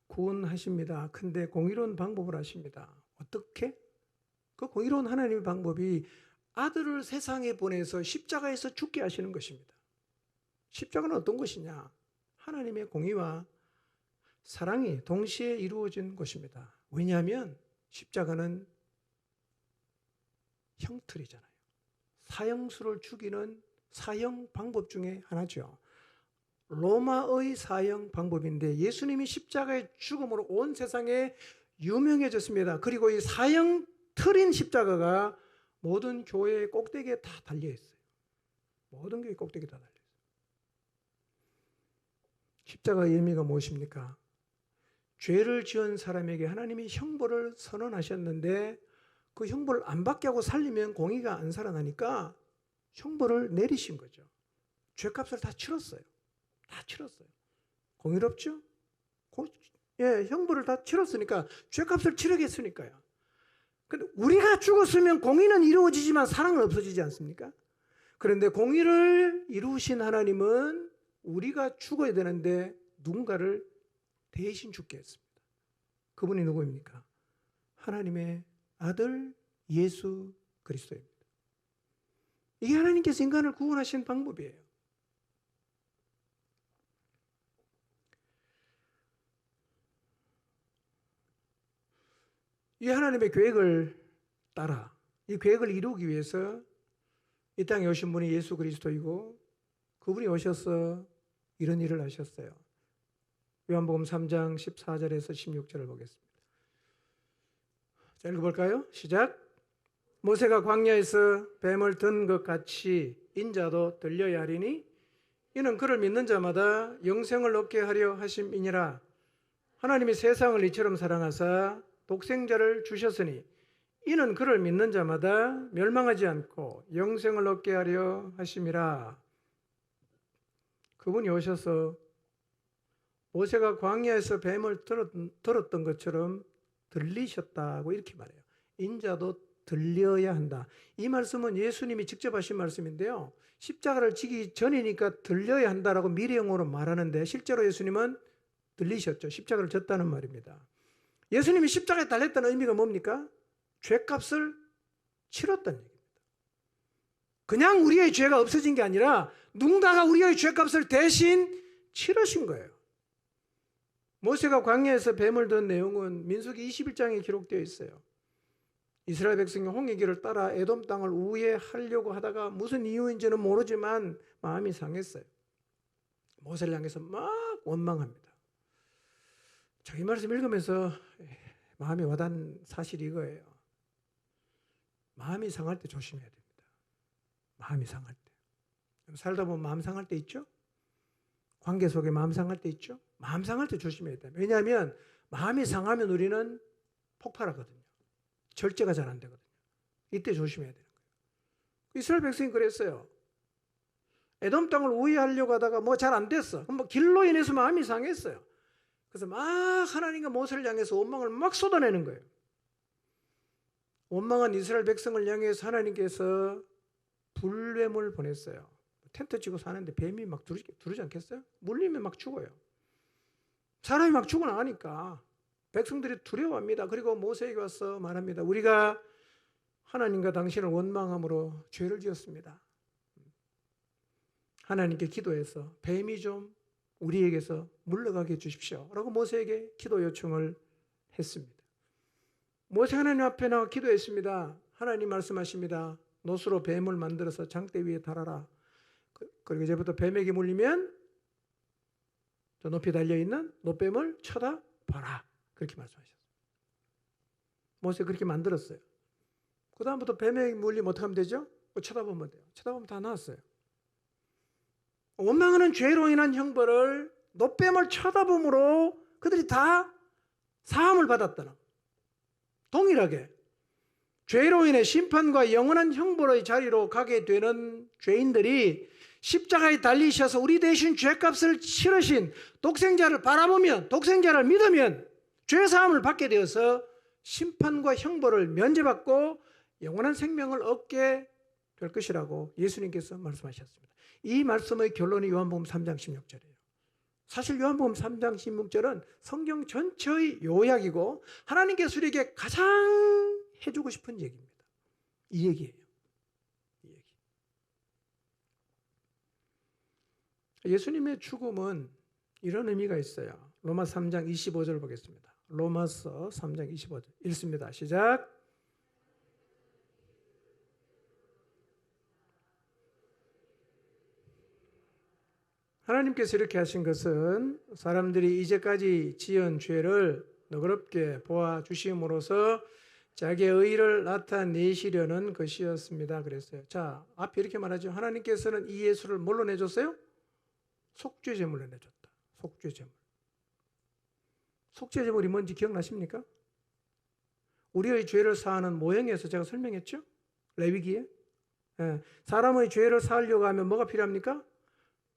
구원하십니다. 근데 공의로운 방법을 하십니다. 어떻게? 그 공의로운 하나님의 방법이 아들을 세상에 보내서 십자가에서 죽게 하시는 것입니다. 십자가는 어떤 것이냐? 하나님의 공의와 사랑이 동시에 이루어진 것입니다. 왜냐하면 십자가는 형틀이잖아요. 사형수를 죽이는 사형 방법 중에 하나죠. 로마의 사형 방법인데 예수님이 십자가의 죽음으로 온 세상에 유명해졌습니다. 그리고 이 사형 틀인 십자가가 모든 교회의 꼭대기에 다 달려있어요. 모든 교회 꼭대기에 다 달려있어요. 십자가의 의미가 무엇입니까? 죄를 지은 사람에게 하나님이 형벌을 선언하셨는데 그 형벌을 안 받게 하고 살리면 공의가 안 살아나니까 형벌을 내리신 거죠. 죄값을 다 치렀어요. 다 치렀어요. 공의롭죠? 예, 형벌을 다 치렀으니까 죄값을 치르겠으니까요. 근데 우리가 죽었으면 공의는 이루어지지만 사랑은 없어지지 않습니까? 그런데 공의를 이루신 하나님은 우리가 죽어야 되는데 누군가를 대신 죽게 했습니다. 그분이 누구입니까? 하나님의 아들 예수 그리스도입니다. 이게 하나님께서 인간을 구원하신 방법이에요. 이 하나님의 계획을 따라 이 계획을 이루기 위해서 이 땅에 오신 분이 예수 그리스도이고 그분이 오셔서 이런 일을 하셨어요. 요한복음 3장 14절에서 16절을 보겠습니다. 자, 읽어볼까요? 시작. 모세가 광야에서 뱀을 든 것 같이 인자도 들려야 하리니 이는 그를 믿는 자마다 영생을 얻게 하려 하심이니라. 하나님이 세상을 이처럼 사랑하사 독생자를 주셨으니 이는 그를 믿는 자마다 멸망하지 않고 영생을 얻게 하려 하심이라. 그분이 오셔서 모세가 광야에서 뱀을 들었던 것처럼 들리셨다고 이렇게 말해요. 인자도 들려야 한다. 이 말씀은 예수님이 직접 하신 말씀인데요. 십자가를 지기 전이니까 들려야 한다라고 미래형으로 말하는데 실제로 예수님은 들리셨죠. 십자가를 졌다는 말입니다. 예수님이 십자가에 달렸다는 의미가 뭡니까? 죄값을 치렀다는 얘기입니다. 그냥 우리의 죄가 없어진 게 아니라 누군가가 우리의 죄값을 대신 치르신 거예요. 모세가 광야에서 뱀을 든 내용은 민수기 21장에 기록되어 있어요. 이스라엘 백성이 홍해길을 따라 에돔 땅을 우회하려고 하다가 무슨 이유인지는 모르지만 마음이 상했어요. 모세를 향해서 막 원망합니다. 저 이 말씀 읽으면서 마음이 와닿은 사실이 이거예요. 마음이 상할 때 조심해야 됩니다. 마음이 상할 때. 살다 보면 마음 상할 때 있죠? 관계 속에 마음 상할 때 있죠? 마음 상할 때 조심해야 돼요. 왜냐하면 마음이 상하면 우리는 폭발하거든요. 절제가 잘 안 되거든요. 이때 조심해야 되는 거예요. 이스라엘 백성이 그랬어요. 에돔 땅을 우회하려고 하다가 뭐 잘 안 됐어. 그럼 뭐 길로 인해서 마음이 상했어요. 그래서 막 하나님과 모세를 향해서 원망을 막 쏟아내는 거예요. 원망한 이스라엘 백성을 향해서 하나님께서 불뱀을 보냈어요. 텐트 치고 사는데 뱀이 막 두르지 않겠어요? 물리면 막 죽어요. 사람이 막 죽어나가니까 백성들이 두려워합니다. 그리고 모세에게 와서 말합니다. 우리가 하나님과 당신을 원망함으로 죄를 지었습니다. 하나님께 기도해서 뱀이 좀 우리에게서 물러가게 해주십시오 라고 모세에게 기도 요청을 했습니다. 모세 하나님 앞에 나와 기도했습니다. 하나님 말씀하십니다. 노수로 뱀을 만들어서 장대 위에 달아라. 그리고 이제부터 뱀에게 물리면 저 높이 달려있는 노뱀을 쳐다봐라. 그렇게 말씀하셨어요. 모세 그렇게 만들었어요. 그 다음부터 뱀에게 물리면 어떻게 하면 되죠? 쳐다보면 돼요. 쳐다보면 다 나왔어요. 원망하는 죄로 인한 형벌을 노뱀을 쳐다봄으로 그들이 다 사함을 받았다는, 동일하게 죄로 인해 심판과 영원한 형벌의 자리로 가게 되는 죄인들이 십자가에 달리셔서 우리 대신 죄값을 치르신 독생자를 바라보면, 독생자를 믿으면 죄사함을 받게 되어서 심판과 형벌을 면제받고 영원한 생명을 얻게 될 것이라고 예수님께서 말씀하셨습니다. 이 말씀의 결론이 요한복음 3장 16절이에요. 사실 요한복음 3장 16절은 성경 전체의 요약이고 하나님께서 우리에게 가장 해주고 싶은 얘기입니다. 이 얘기예요. 이 얘기. 예수님의 죽음은 이런 의미가 있어요. 로마서 3장 25절을 보겠습니다. 로마서 3장 25절 읽습니다. 시작. 하나님께서 이렇게 하신 것은 사람들이 이제까지 지은 죄를 너그럽게 보아주심으로써 자기의 의를 나타내시려는 것이었습니다. 그랬어요. 자, 앞에 이렇게 말하죠. 하나님께서는 이 예수를 뭘로 내줬어요? 속죄제물로 내줬다. 속죄제물. 속죄제물이 뭔지 기억나십니까? 우리의 죄를 사하는 모형에서 제가 설명했죠? 레위기에. 사람의 죄를 사하려고 하면 뭐가 필요합니까?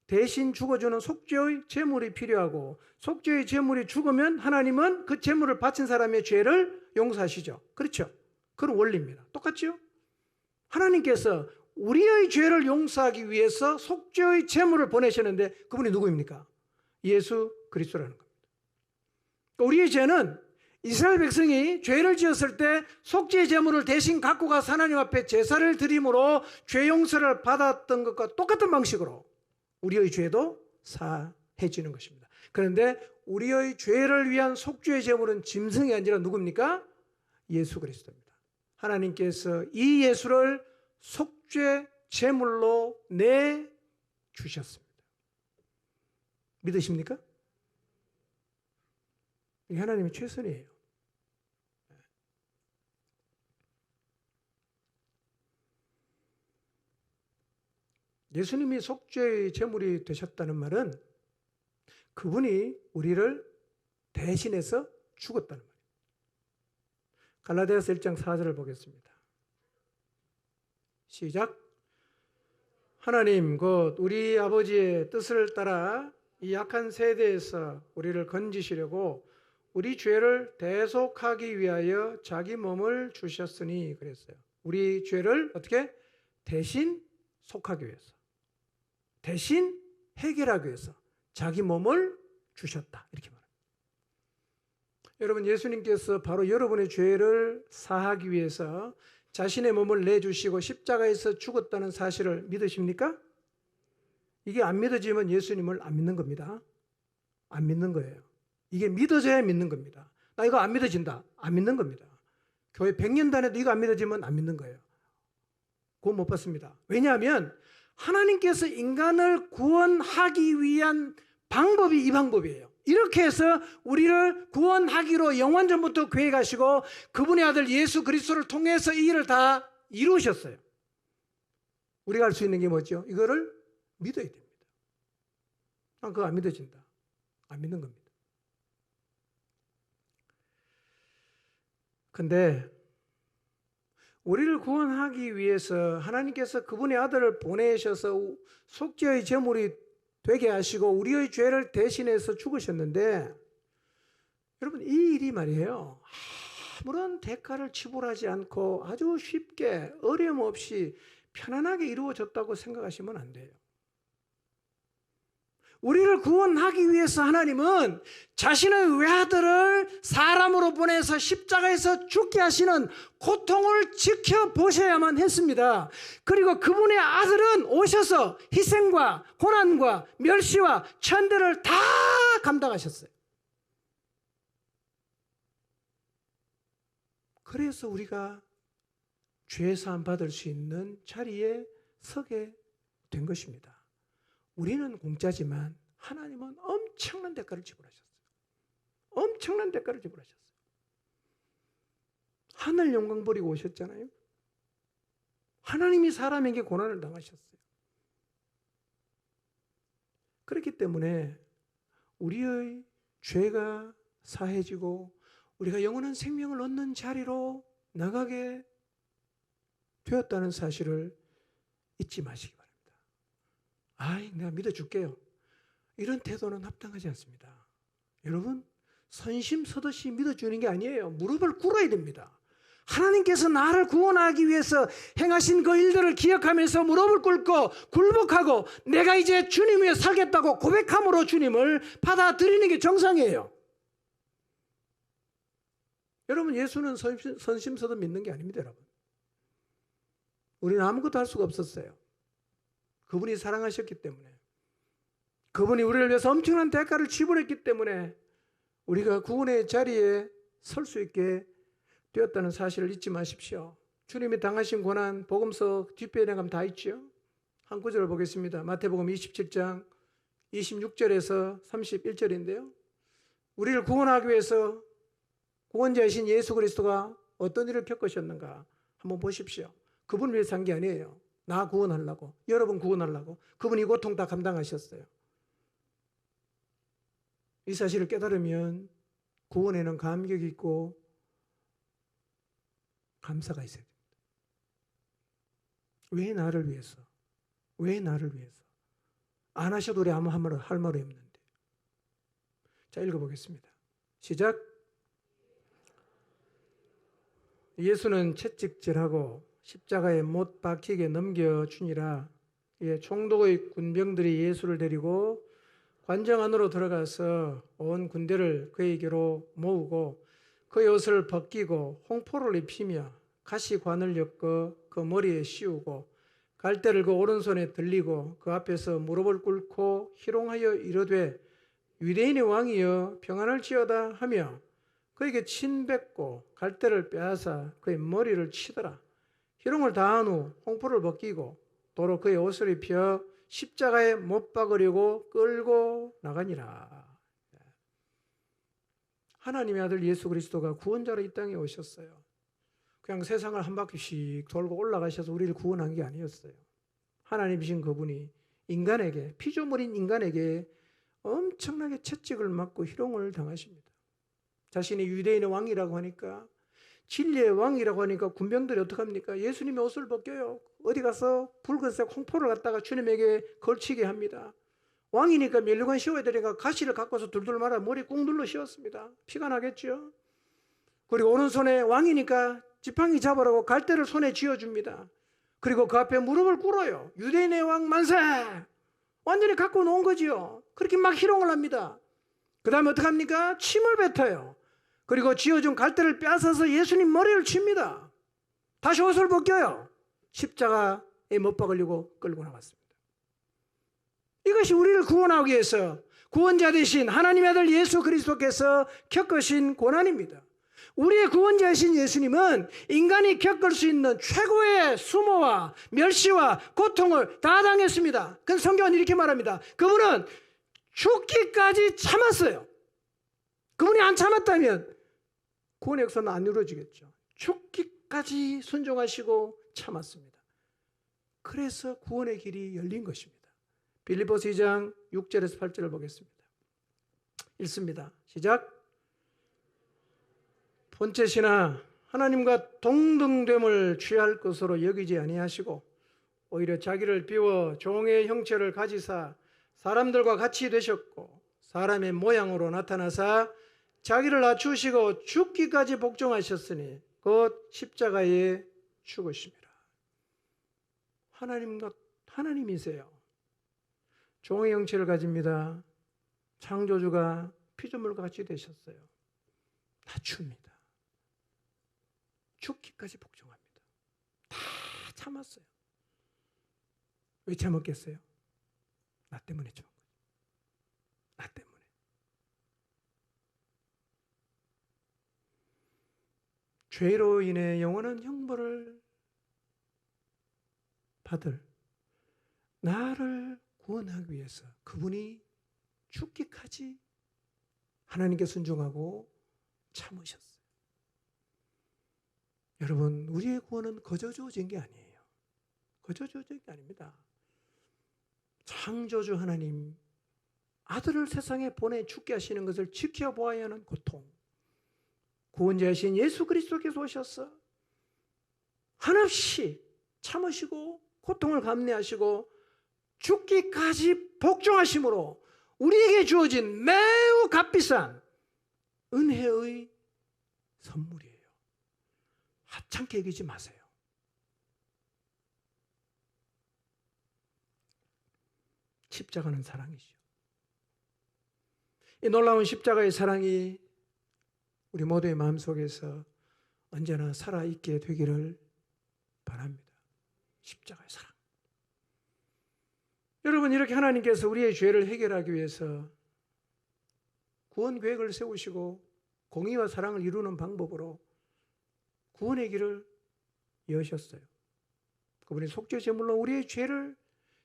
대신 죽어주는 속죄의 제물이 필요하고, 속죄의 제물이 죽으면 하나님은 그 제물을 바친 사람의 죄를 용서하시죠. 그렇죠? 그런 원리입니다. 똑같죠? 하나님께서 우리의 죄를 용서하기 위해서 속죄의 제물을 보내셨는데 그분이 누구입니까? 예수 그리스도라는 겁니다. 우리의 죄는 이스라엘 백성이 죄를 지었을 때 속죄의 제물을 대신 갖고 가서 하나님 앞에 제사를 드림으로 죄 용서를 받았던 것과 똑같은 방식으로 우리의 죄도 사해지는 것입니다. 그런데 우리의 죄를 위한 속죄의 제물은 짐승이 아니라 누굽니까? 예수 그리스도입니다. 하나님께서 이 예수를 속죄 제물로 내주셨습니다. 믿으십니까? 이게 하나님의 최선이에요. 예수님이 속죄의 제물이 되셨다는 말은 그분이 우리를 대신해서 죽었다는 말이에요. 갈라디아서 1장 4절을 보겠습니다. 시작. 하나님 곧 우리 아버지의 뜻을 따라 이 약한 세대에서 우리를 건지시려고 우리 죄를 대속하기 위하여 자기 몸을 주셨으니 그랬어요. 우리 죄를 어떻게? 대신 속하기 위해서, 대신 해결하기 위해서 자기 몸을 주셨다. 이렇게 말합니다. 여러분, 예수님께서 바로 여러분의 죄를 사하기 위해서 자신의 몸을 내주시고 십자가에서 죽었다는 사실을 믿으십니까? 이게 안 믿어지면 예수님을 안 믿는 겁니다. 안 믿는 거예요. 이게 믿어져야 믿는 겁니다. 나 이거 안 믿어진다. 안 믿는 겁니다. 교회 100년 다녀도 이거 안 믿어지면 안 믿는 거예요. 구원 못 받습니다. 왜냐하면 하나님께서 인간을 구원하기 위한 방법이 이 방법이에요. 이렇게 해서 우리를 구원하기로 영원전부터 계획하시고 그분의 아들 예수 그리스도를 통해서 이 일을 다 이루셨어요. 우리가 할 수 있는 게 뭐죠? 이거를 믿어야 됩니다. 그거 안 믿어진다. 안 믿는 겁니다. 근데 우리를 구원하기 위해서 하나님께서 그분의 아들을 보내셔서 속죄의 제물이 되게 하시고 우리의 죄를 대신해서 죽으셨는데, 여러분 이 일이 말이에요, 아무런 대가를 지불하지 않고 아주 쉽게 어려움 없이 편안하게 이루어졌다고 생각하시면 안 돼요. 우리를 구원하기 위해서 하나님은 자신의 외아들을 사람으로 보내서 십자가에서 죽게 하시는 고통을 지켜보셔야만 했습니다. 그리고 그분의 아들은 오셔서 희생과 고난과 멸시와 천대를 다 감당하셨어요. 그래서 우리가 죄 사함 받을 수 있는 자리에 서게 된 것입니다. 우리는 공짜지만 하나님은 엄청난 대가를 지불하셨어요. 엄청난 대가를 지불하셨어요. 하늘 영광 버리고 오셨잖아요. 하나님이 사람에게 고난을 당하셨어요. 그렇기 때문에 우리의 죄가 사해지고 우리가 영원한 생명을 얻는 자리로 나가게 되었다는 사실을 잊지 마시기 바랍니다. 내가 믿어줄게요. 이런 태도는 합당하지 않습니다. 여러분, 선심서듯이 믿어주는 게 아니에요. 무릎을 꿇어야 됩니다. 하나님께서 나를 구원하기 위해서 행하신 그 일들을 기억하면서 무릎을 꿇고 굴복하고 내가 이제 주님 위해 살겠다고 고백함으로 주님을 받아들이는 게 정상이에요. 여러분, 예수는 선심서듯 믿는 게 아닙니다. 여러분, 우리는 아무것도 할 수가 없었어요. 그분이 사랑하셨기 때문에, 그분이 우리를 위해서 엄청난 대가를 지불했기 때문에 우리가 구원의 자리에 설 수 있게 되었다는 사실을 잊지 마십시오. 주님이 당하신 고난 복음서 뒷편에 가면 다 있죠. 한 구절을 보겠습니다. 마태복음 27장 26절에서 31절인데요. 우리를 구원하기 위해서 구원자이신 예수 그리스도가 어떤 일을 겪으셨는가 한번 보십시오. 그분을 위해서 한 게 아니에요. 나 구원하려고, 여러분 구원하려고 그분이 고통 다 감당하셨어요. 이 사실을 깨달으면 구원에는 감격이 있고 감사가 있어야 됩니다. 왜 나를 위해서? 왜 나를 위해서? 안 하셔도 우리 아무 할 말이 없는데. 자, 읽어보겠습니다. 시작. 예수는 채찍질하고 십자가에 못 박히게 넘겨주니라. 총독의 군병들이 예수를 데리고 관정 안으로 들어가서 온 군대를 그에게로 모으고 그의 옷을 벗기고 홍포를 입히며 가시관을 엮어 그 머리에 씌우고 갈대를 그 오른손에 들리고 그 앞에서 무릎을 꿇고 희롱하여 이르되 유대인의 왕이여 평안을 지어다 하며 그에게 침 뱉고 갈대를 빼앗아 그의 머리를 치더라. 희롱을 다한 후 홍포를 벗기고 도로 그의 옷을 입혀 십자가에 못 박으려고 끌고 나가니라. 하나님의 아들 예수 그리스도가 구원자로 이 땅에 오셨어요. 그냥 세상을 한 바퀴씩 돌고 올라가셔서 우리를 구원한 게 아니었어요. 하나님이신 그분이 인간에게, 피조물인 인간에게 엄청나게 채찍을 맞고 희롱을 당하십니다. 자신이 유대인의 왕이라고 하니까, 진리의 왕이라고 하니까 군병들이 어떡합니까? 예수님의 옷을 벗겨요. 어디 가서 붉은색 홍포를 갖다가 주님에게 걸치게 합니다. 왕이니까 멸류관 씌워야 되니까 가시를 갖고서 둘둘 말아 머리 꾹 눌러 씌웠습니다. 피가 나겠죠. 그리고 오른손에 왕이니까 지팡이 잡으라고 갈대를 손에 쥐어줍니다. 그리고 그 앞에 무릎을 꿇어요. 유대인의 왕 만세! 완전히 갖고 놓은 거지요. 그렇게 막 희롱을 합니다. 그 다음에 어떡합니까? 침을 뱉어요. 그리고 쥐어준 갈대를 빼앗아서 예수님 머리를 칩니다. 다시 옷을 벗겨요. 십자가에 못 박으려고 끌고 나갔습니다. 이것이 우리를 구원하기 위해서 구원자 되신 하나님의 아들 예수 그리스도께서 겪으신 고난입니다. 우리의 구원자이신 예수님은 인간이 겪을 수 있는 최고의 수모와 멸시와 고통을 다 당했습니다. 그 성경은 이렇게 말합니다. 그분은 죽기까지 참았어요. 그분이 안 참았다면 구원의 역사는 안 이루어지겠죠. 죽기까지 순종하시고 참았습니다. 그래서 구원의 길이 열린 것입니다. 빌립보서 2장 6절에서 8절을 보겠습니다. 읽습니다. 시작. 본체시나 하나님과 동등됨을 취할 것으로 여기지 아니하시고 오히려 자기를 비워 종의 형체를 가지사 사람들과 같이 되셨고 사람의 모양으로 나타나사 자기를 낮추시고 죽기까지 복종하셨으니 곧 십자가에 죽으심이라. 하나님이세요. 종의 형체를 가집니다. 창조주가 피조물과 같이 되셨어요. 낮춥니다. 죽기까지 복종합니다. 다 참았어요. 왜 참았겠어요? 나 때문에 참은 거죠. 나 때문에. 죄로 인해 영원한 형벌을 받을 나를 구원하기 위해서 그분이 죽기까지 하나님께 순종하고 참으셨어요. 여러분, 우리의 구원은 거저 주어진 게 아니에요. 거저 주어진 게 아닙니다. 창조주 하나님, 아들을 세상에 보내 죽게 하시는 것을 지켜보아야 하는 고통, 구원자이신 예수 그리스도께서 오셔서 한없이 참으시고 고통을 감내하시고 죽기까지 복종하심으로 우리에게 주어진 매우 값비싼 은혜의 선물이에요. 하찮게 여기지 마세요. 십자가는 사랑이죠. 이 놀라운 십자가의 사랑이 우리 모두의 마음속에서 언제나 살아있게 되기를 바랍니다. 십자가의 사랑. 여러분, 이렇게 하나님께서 우리의 죄를 해결하기 위해서 구원 계획을 세우시고 공의와 사랑을 이루는 방법으로 구원의 길을 여셨어요. 그분이 속죄 제물로 우리의 죄를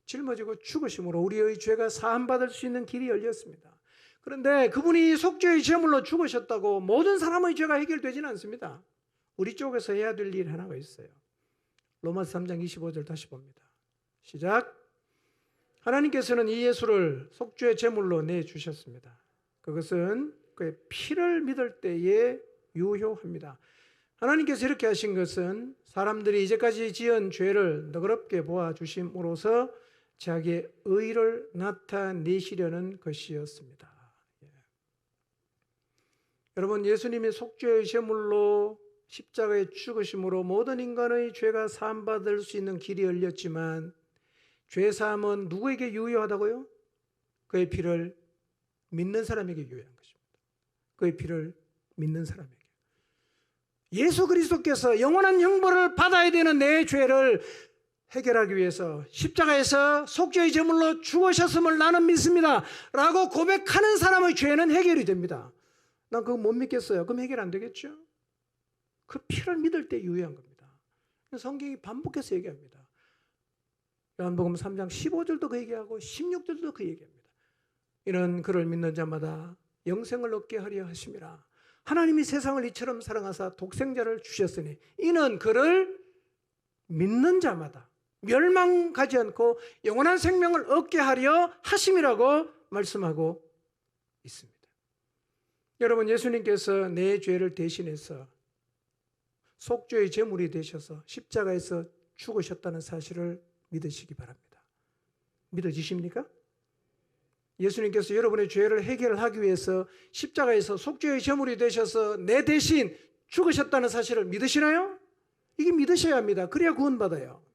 짊어지고 죽으심으로 우리의 죄가 사함받을 수 있는 길이 열렸습니다. 그런데 그분이 속죄의 제물로 죽으셨다고 모든 사람의 죄가 해결되지는 않습니다. 우리 쪽에서 해야 될 일 하나가 있어요. 로마서 3장 25절 다시 봅니다. 시작. 하나님께서는 이 예수를 속죄의 제물로 내주셨습니다. 그것은 그의 피를 믿을 때에 유효합니다. 하나님께서 이렇게 하신 것은 사람들이 이제까지 지은 죄를 너그럽게 보아주심으로써 자기의 의를 나타내시려는 것이었습니다. 여러분, 예수님이 속죄의 제물로 십자가에 죽으심으로 모든 인간의 죄가 사함받을 수 있는 길이 열렸지만 죄사함은 누구에게 유효하다고요? 그의 피를 믿는 사람에게 유효한 것입니다. 그의 피를 믿는 사람에게. 예수 그리스도께서 영원한 형벌을 받아야 되는 내 죄를 해결하기 위해서 십자가에서 속죄의 제물로 죽으셨음을 나는 믿습니다 라고 고백하는 사람의 죄는 해결이 됩니다. 난 그거 못 믿겠어요. 그럼 해결 안 되겠죠? 그 피를 믿을 때 유효한 겁니다. 성경이 반복해서 얘기합니다. 요한복음 3장 15절도 그 얘기하고 16절도 그 얘기합니다. 이는 그를 믿는 자마다 영생을 얻게 하려 하심이라. 하나님이 세상을 이처럼 사랑하사 독생자를 주셨으니 이는 그를 믿는 자마다 멸망하지 않고 영원한 생명을 얻게 하려 하심이라고 말씀하고 있습니다. 여러분, 예수님께서 내 죄를 대신해서 속죄의 제물이 되셔서 십자가에서 죽으셨다는 사실을 믿으시기 바랍니다. 믿어지십니까? 예수님께서 여러분의 죄를 해결하기 위해서 십자가에서 속죄의 제물이 되셔서 내 대신 죽으셨다는 사실을 믿으시나요? 이게 믿으셔야 합니다. 그래야 구원받아요.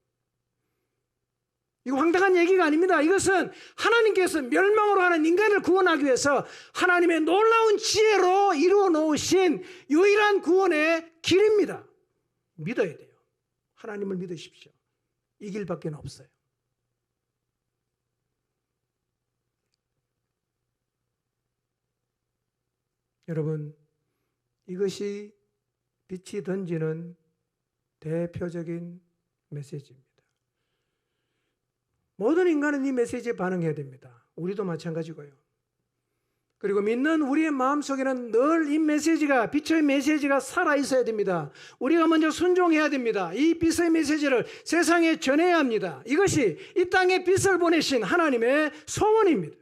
이거 황당한 얘기가 아닙니다. 이것은 하나님께서 멸망으로 하는 인간을 구원하기 위해서 하나님의 놀라운 지혜로 이루어 놓으신 유일한 구원의 길입니다. 믿어야 돼요. 하나님을 믿으십시오. 이 길밖에 없어요. 여러분, 이것이 빛이 던지는 대표적인 메시지입니다. 모든 인간은 이 메시지에 반응해야 됩니다. 우리도 마찬가지고요. 그리고 믿는 우리의 마음속에는 늘 이 메시지가, 빛의 메시지가 살아있어야 됩니다. 우리가 먼저 순종해야 됩니다. 이 빛의 메시지를 세상에 전해야 합니다. 이것이 이 땅에 빛을 보내신 하나님의 소원입니다.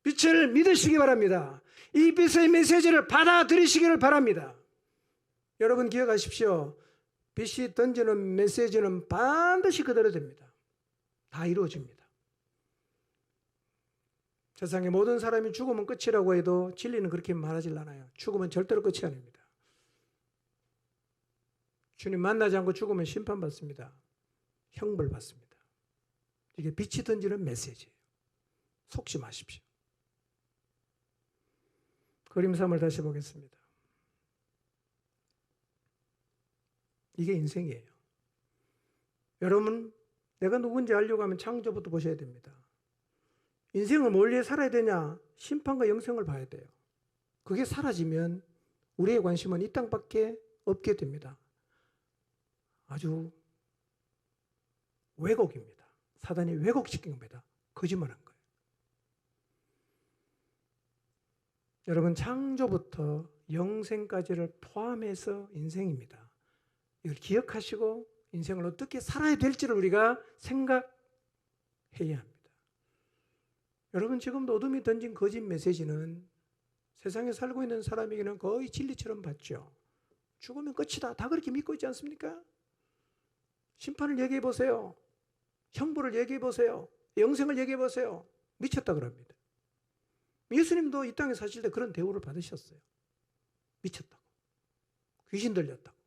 빛을 믿으시기 바랍니다. 이 빛의 메시지를 받아들이시기를 바랍니다. 여러분 기억하십시오. 빛이 던지는 메시지는 반드시 그대로 됩니다. 다 이루어집니다. 세상의 모든 사람이 죽으면 끝이라고 해도 진리는 그렇게 말하질 않아요. 죽으면 절대로 끝이 아닙니다. 주님 만나지 않고 죽으면 심판받습니다. 형벌받습니다. 이게 빛이 던지는 메시지예요. 속지 마십시오. 그림 3을 다시 보겠습니다. 이게 인생이에요. 여러분, 내가 누군지 알려고 하면 창조부터 보셔야 됩니다. 인생을 뭘 위해 살아야 되냐? 심판과 영생을 봐야 돼요. 그게 사라지면 우리의 관심은 이 땅밖에 없게 됩니다. 아주 왜곡입니다. 사단이 왜곡시킨 겁니다. 거짓말한 거예요. 여러분, 창조부터 영생까지를 포함해서 인생입니다. 이걸 기억하시고 인생을 어떻게 살아야 될지를 우리가 생각해야 합니다. 여러분, 지금도 어둠이 던진 거짓 메시지는 세상에 살고 있는 사람에게는 거의 진리처럼 받죠. 죽으면 끝이다. 다 그렇게 믿고 있지 않습니까? 심판을 얘기해 보세요. 형벌을 얘기해 보세요. 영생을 얘기해 보세요. 미쳤다 그럽니다. 예수님도 이 땅에 사실 때 그런 대우를 받으셨어요. 미쳤다고. 귀신 들렸다고.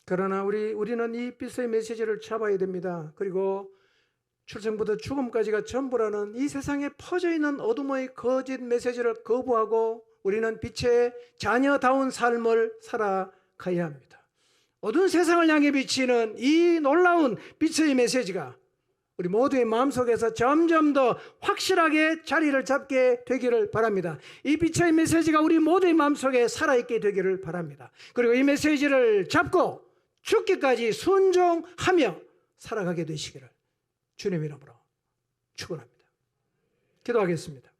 그러나 우리는 이 빛의 메시지를 잡아야 됩니다. 그리고 출생부터 죽음까지가 전부라는 이 세상에 퍼져 있는 어둠의 거짓 메시지를 거부하고 우리는 빛의 자녀다운 삶을 살아가야 합니다. 어두운 세상을 향해 비치는 이 놀라운 빛의 메시지가 우리 모두의 마음속에서 점점 더 확실하게 자리를 잡게 되기를 바랍니다. 이 빛의 메시지가 우리 모두의 마음속에 살아있게 되기를 바랍니다. 그리고 이 메시지를 잡고 죽기까지 순종하며 살아가게 되시기를 주님 이름으로 축원합니다. 기도하겠습니다.